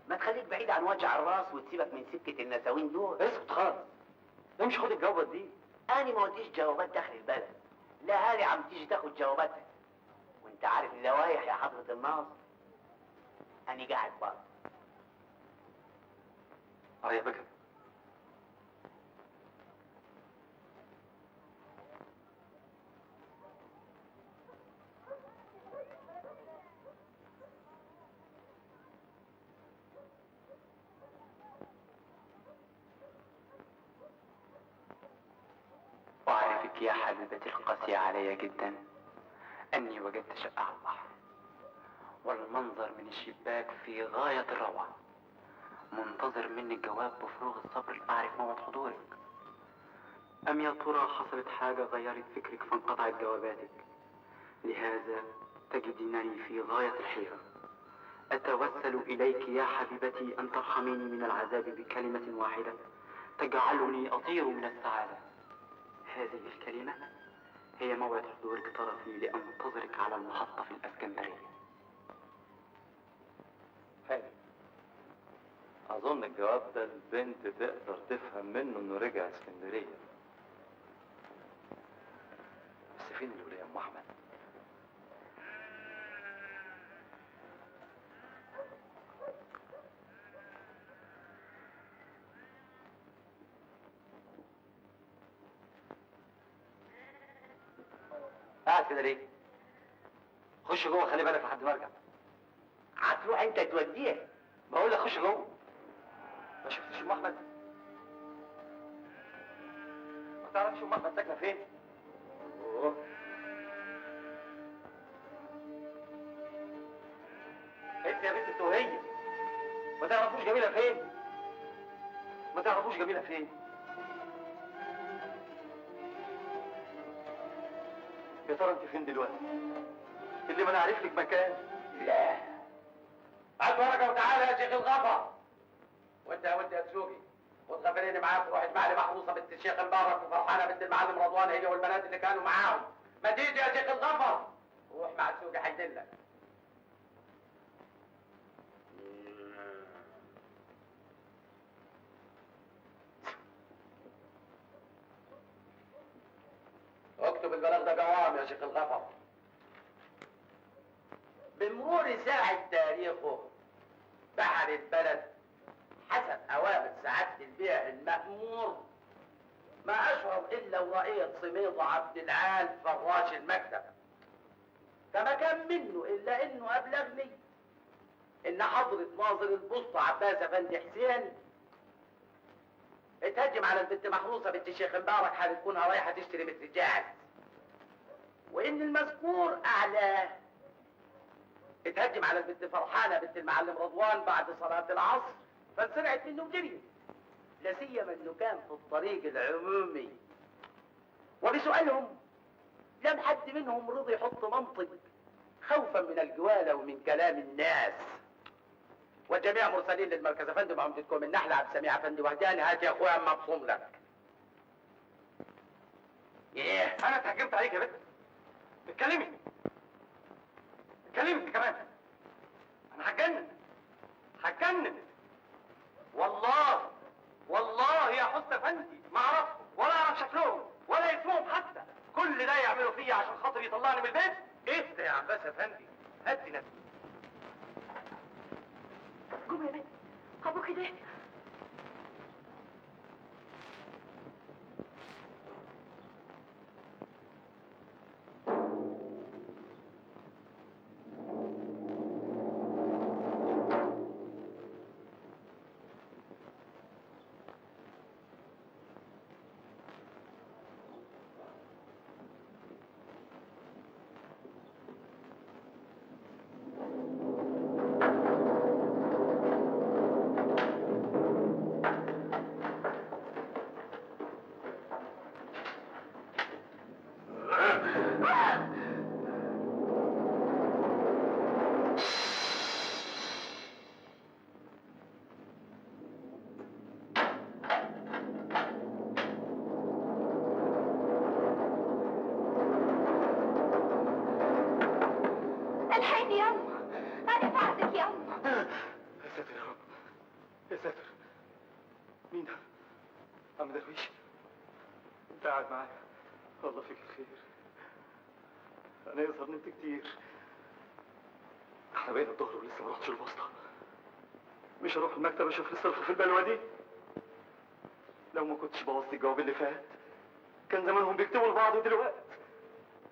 ما تخليك بعيد عن وجع الراس وتسيبك من سكه النساوين دول. اسكت خالص، امشي خد الجوابات دي. انا ما وديش جوابات داخل البلد، لا هذه عم تيجي تاخد جواباتها. وانت عارف اللوايح يا حضرة الناظر. انا قاعد بره. يا بكر، أعرفك يا حبيبتي القاسية علي جدا أني وجدت شقة على البحر، والمنظر من الشباك في غاية الروعة. منتظر منك جواب بفروغ الصبر لأعرف موعد حضورك. أم يا ترى حصلت حاجة غيرت فكرك فانقطعت جواباتك؟ لهذا تجدينني في غاية الحيرة. أتوسل إليك يا حبيبتي أن ترحميني من العذاب بكلمة واحدة تجعلني أطير من السعادة. هذه الكلمة هي موعد حضورك طرفي لأنتظرك على المحطة في الإسكندرية. حلو. أظن الجواب ده البنت تقدر تفهم منه إنه رجع اسكندرية. بس فين الولية أم أحمد؟ قاعد كده ليه؟ خش جوه، خلي بالك لحد ما ارجع. هتروح انت توديها؟ بقول لك خش جوه. ما شفتش ام احمد؟ ما تعرفش ام احمد ساكنه فين؟ اوه، انت يا بنت التوهيه ما تعرفوش جميله فين؟ ما تعرفوش جميله فين؟ يا ترى انت فين دلوقتي؟ اللي ما انا عارف لك مكان. لا. هات ورقه وتعالى يا شيخ الغفر. وانت يا تسوقي، خد غفريني معاك وروح اجمع لي محروسه بنت الشيخ مبارك وفرحانه بنت المعلم رضوان، هي والبنات اللي كانوا معاهم. ما تيجي يا شيخ الغفر. روح مع تسوقي هيدلك. اكتب البلاغ ده جوام يا شيخ الغفر. بمرور ساعة تاريخه بحر البلد حسب أوامر سعادة البيع المأمور ما أشعر إلا ورائية صميد عبد العال فراش المكتب. فما كان منه إلا إنه أبلغني إن ان حضرة ناظر البسطة عباس افندي حسين اتهجم على البنت محروسة بنت الشيخ مبارك حال تكونها رايحة تشتري متر جاهز، وان المذكور اعلاه اتهجم على البنت فرحانة بنت المعلم رضوان بعد صلاة العصر فانسرعت منه وجريت، لا سيما انه كان في الطريق العمومي. وبسؤالهم لم حد منهم رضي يحط منطق خوفا من الجوالة ومن كلام الناس. والجميع مرسلين للمركز افندي وعمدتكم النحلة عبد السميع افندي وهداني. هات يا اخويا اما ابصم لك. ايه انا اتهجمت عليك يا بنت؟ اتكلمي اتكلمي كمان. انا هتجنن والله يا حسن افندي ما اعرفهم ولا اعرف شكلهم ولا اسمهم حتى. كل ده يعملوا فيا عشان خاطر يطلعني من البيت؟ ايه ده يا عباس افندي؟ هدي نفسك. قوم يا بنت، ابوك ده. الحقيني يا أم، أنا بعدك يا أم. يا ساتر يا رب، يا ساتر. مين ده؟ عم درويش؟ انت قاعد معايا، والله فيك الخير. انا يظهر نمت كتير. احنا بقينا الظهر ولسه ما رحتش البسطة. مش هروح المكتب اشوف الصرف في البلوه دي؟ لو ما كنتش بوظت الجواب اللي فات كان زمانهم بيكتبوا لبعض دلوقتي،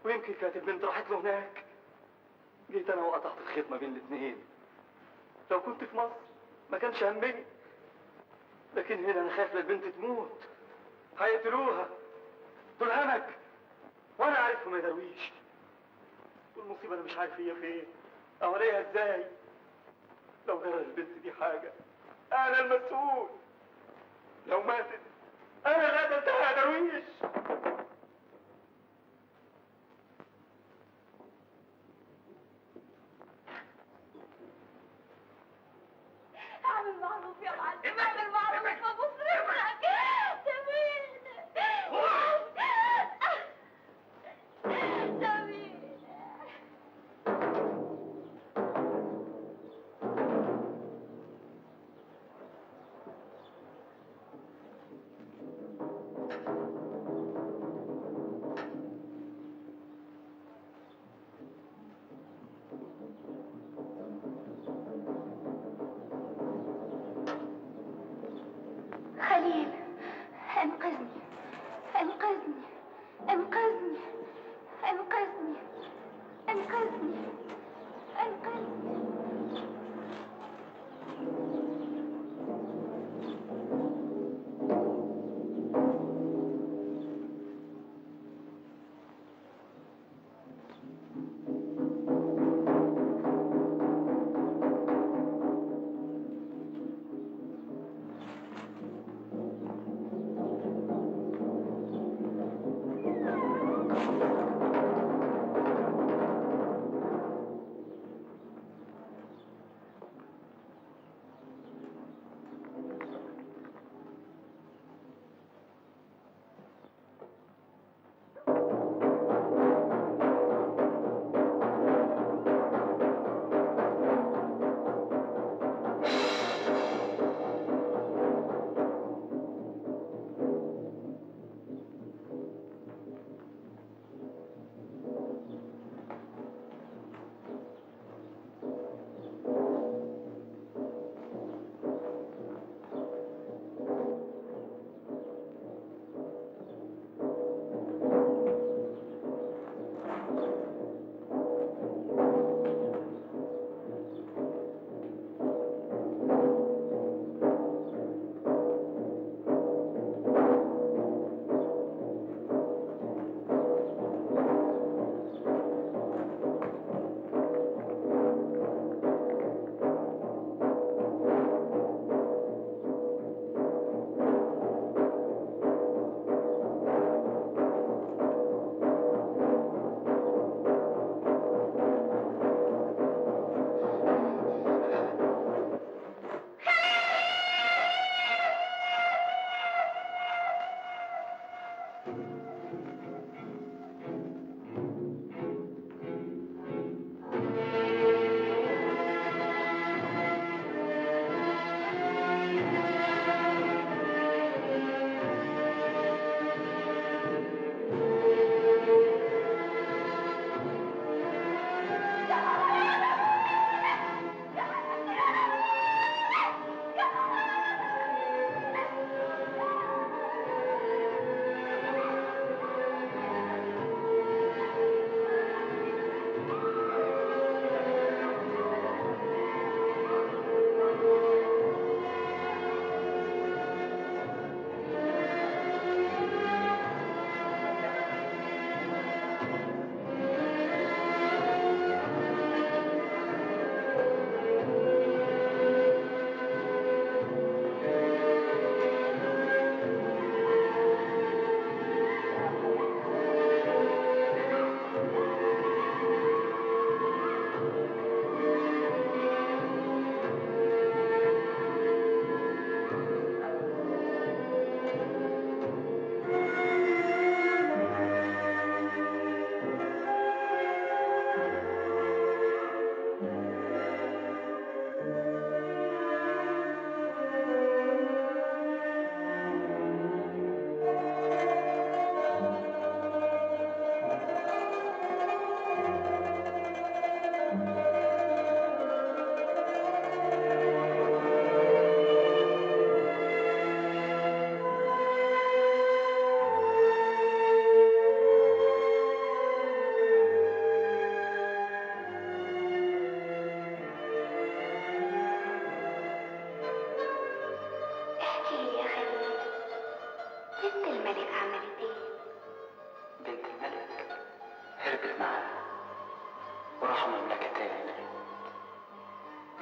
ويمكن كانت البنت راحت له هناك. جيت انا وقطعت الخيط ما بين الاثنين. لو كنت في مصر ما كانش همني، لكن هنا انا خايف للبنت تموت. هيقتلوها، دول همك وانا عارفهم يا درويش. والمصيبه انا مش عارف هي فين او الاقيها ازاي. لو جرى البنت دي حاجه انا المسؤول، لو ماتت انا اللي قتلتها يا درويش. اعمل معروف يا معلم، اعمل معروف ابوس رجلك. سمين سمين.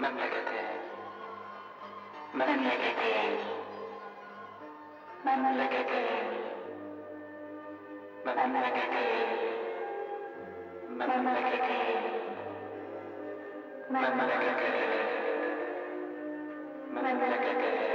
مملكتان مملكتان مملكتان مملكتان مملكتان مملكتان مملكتان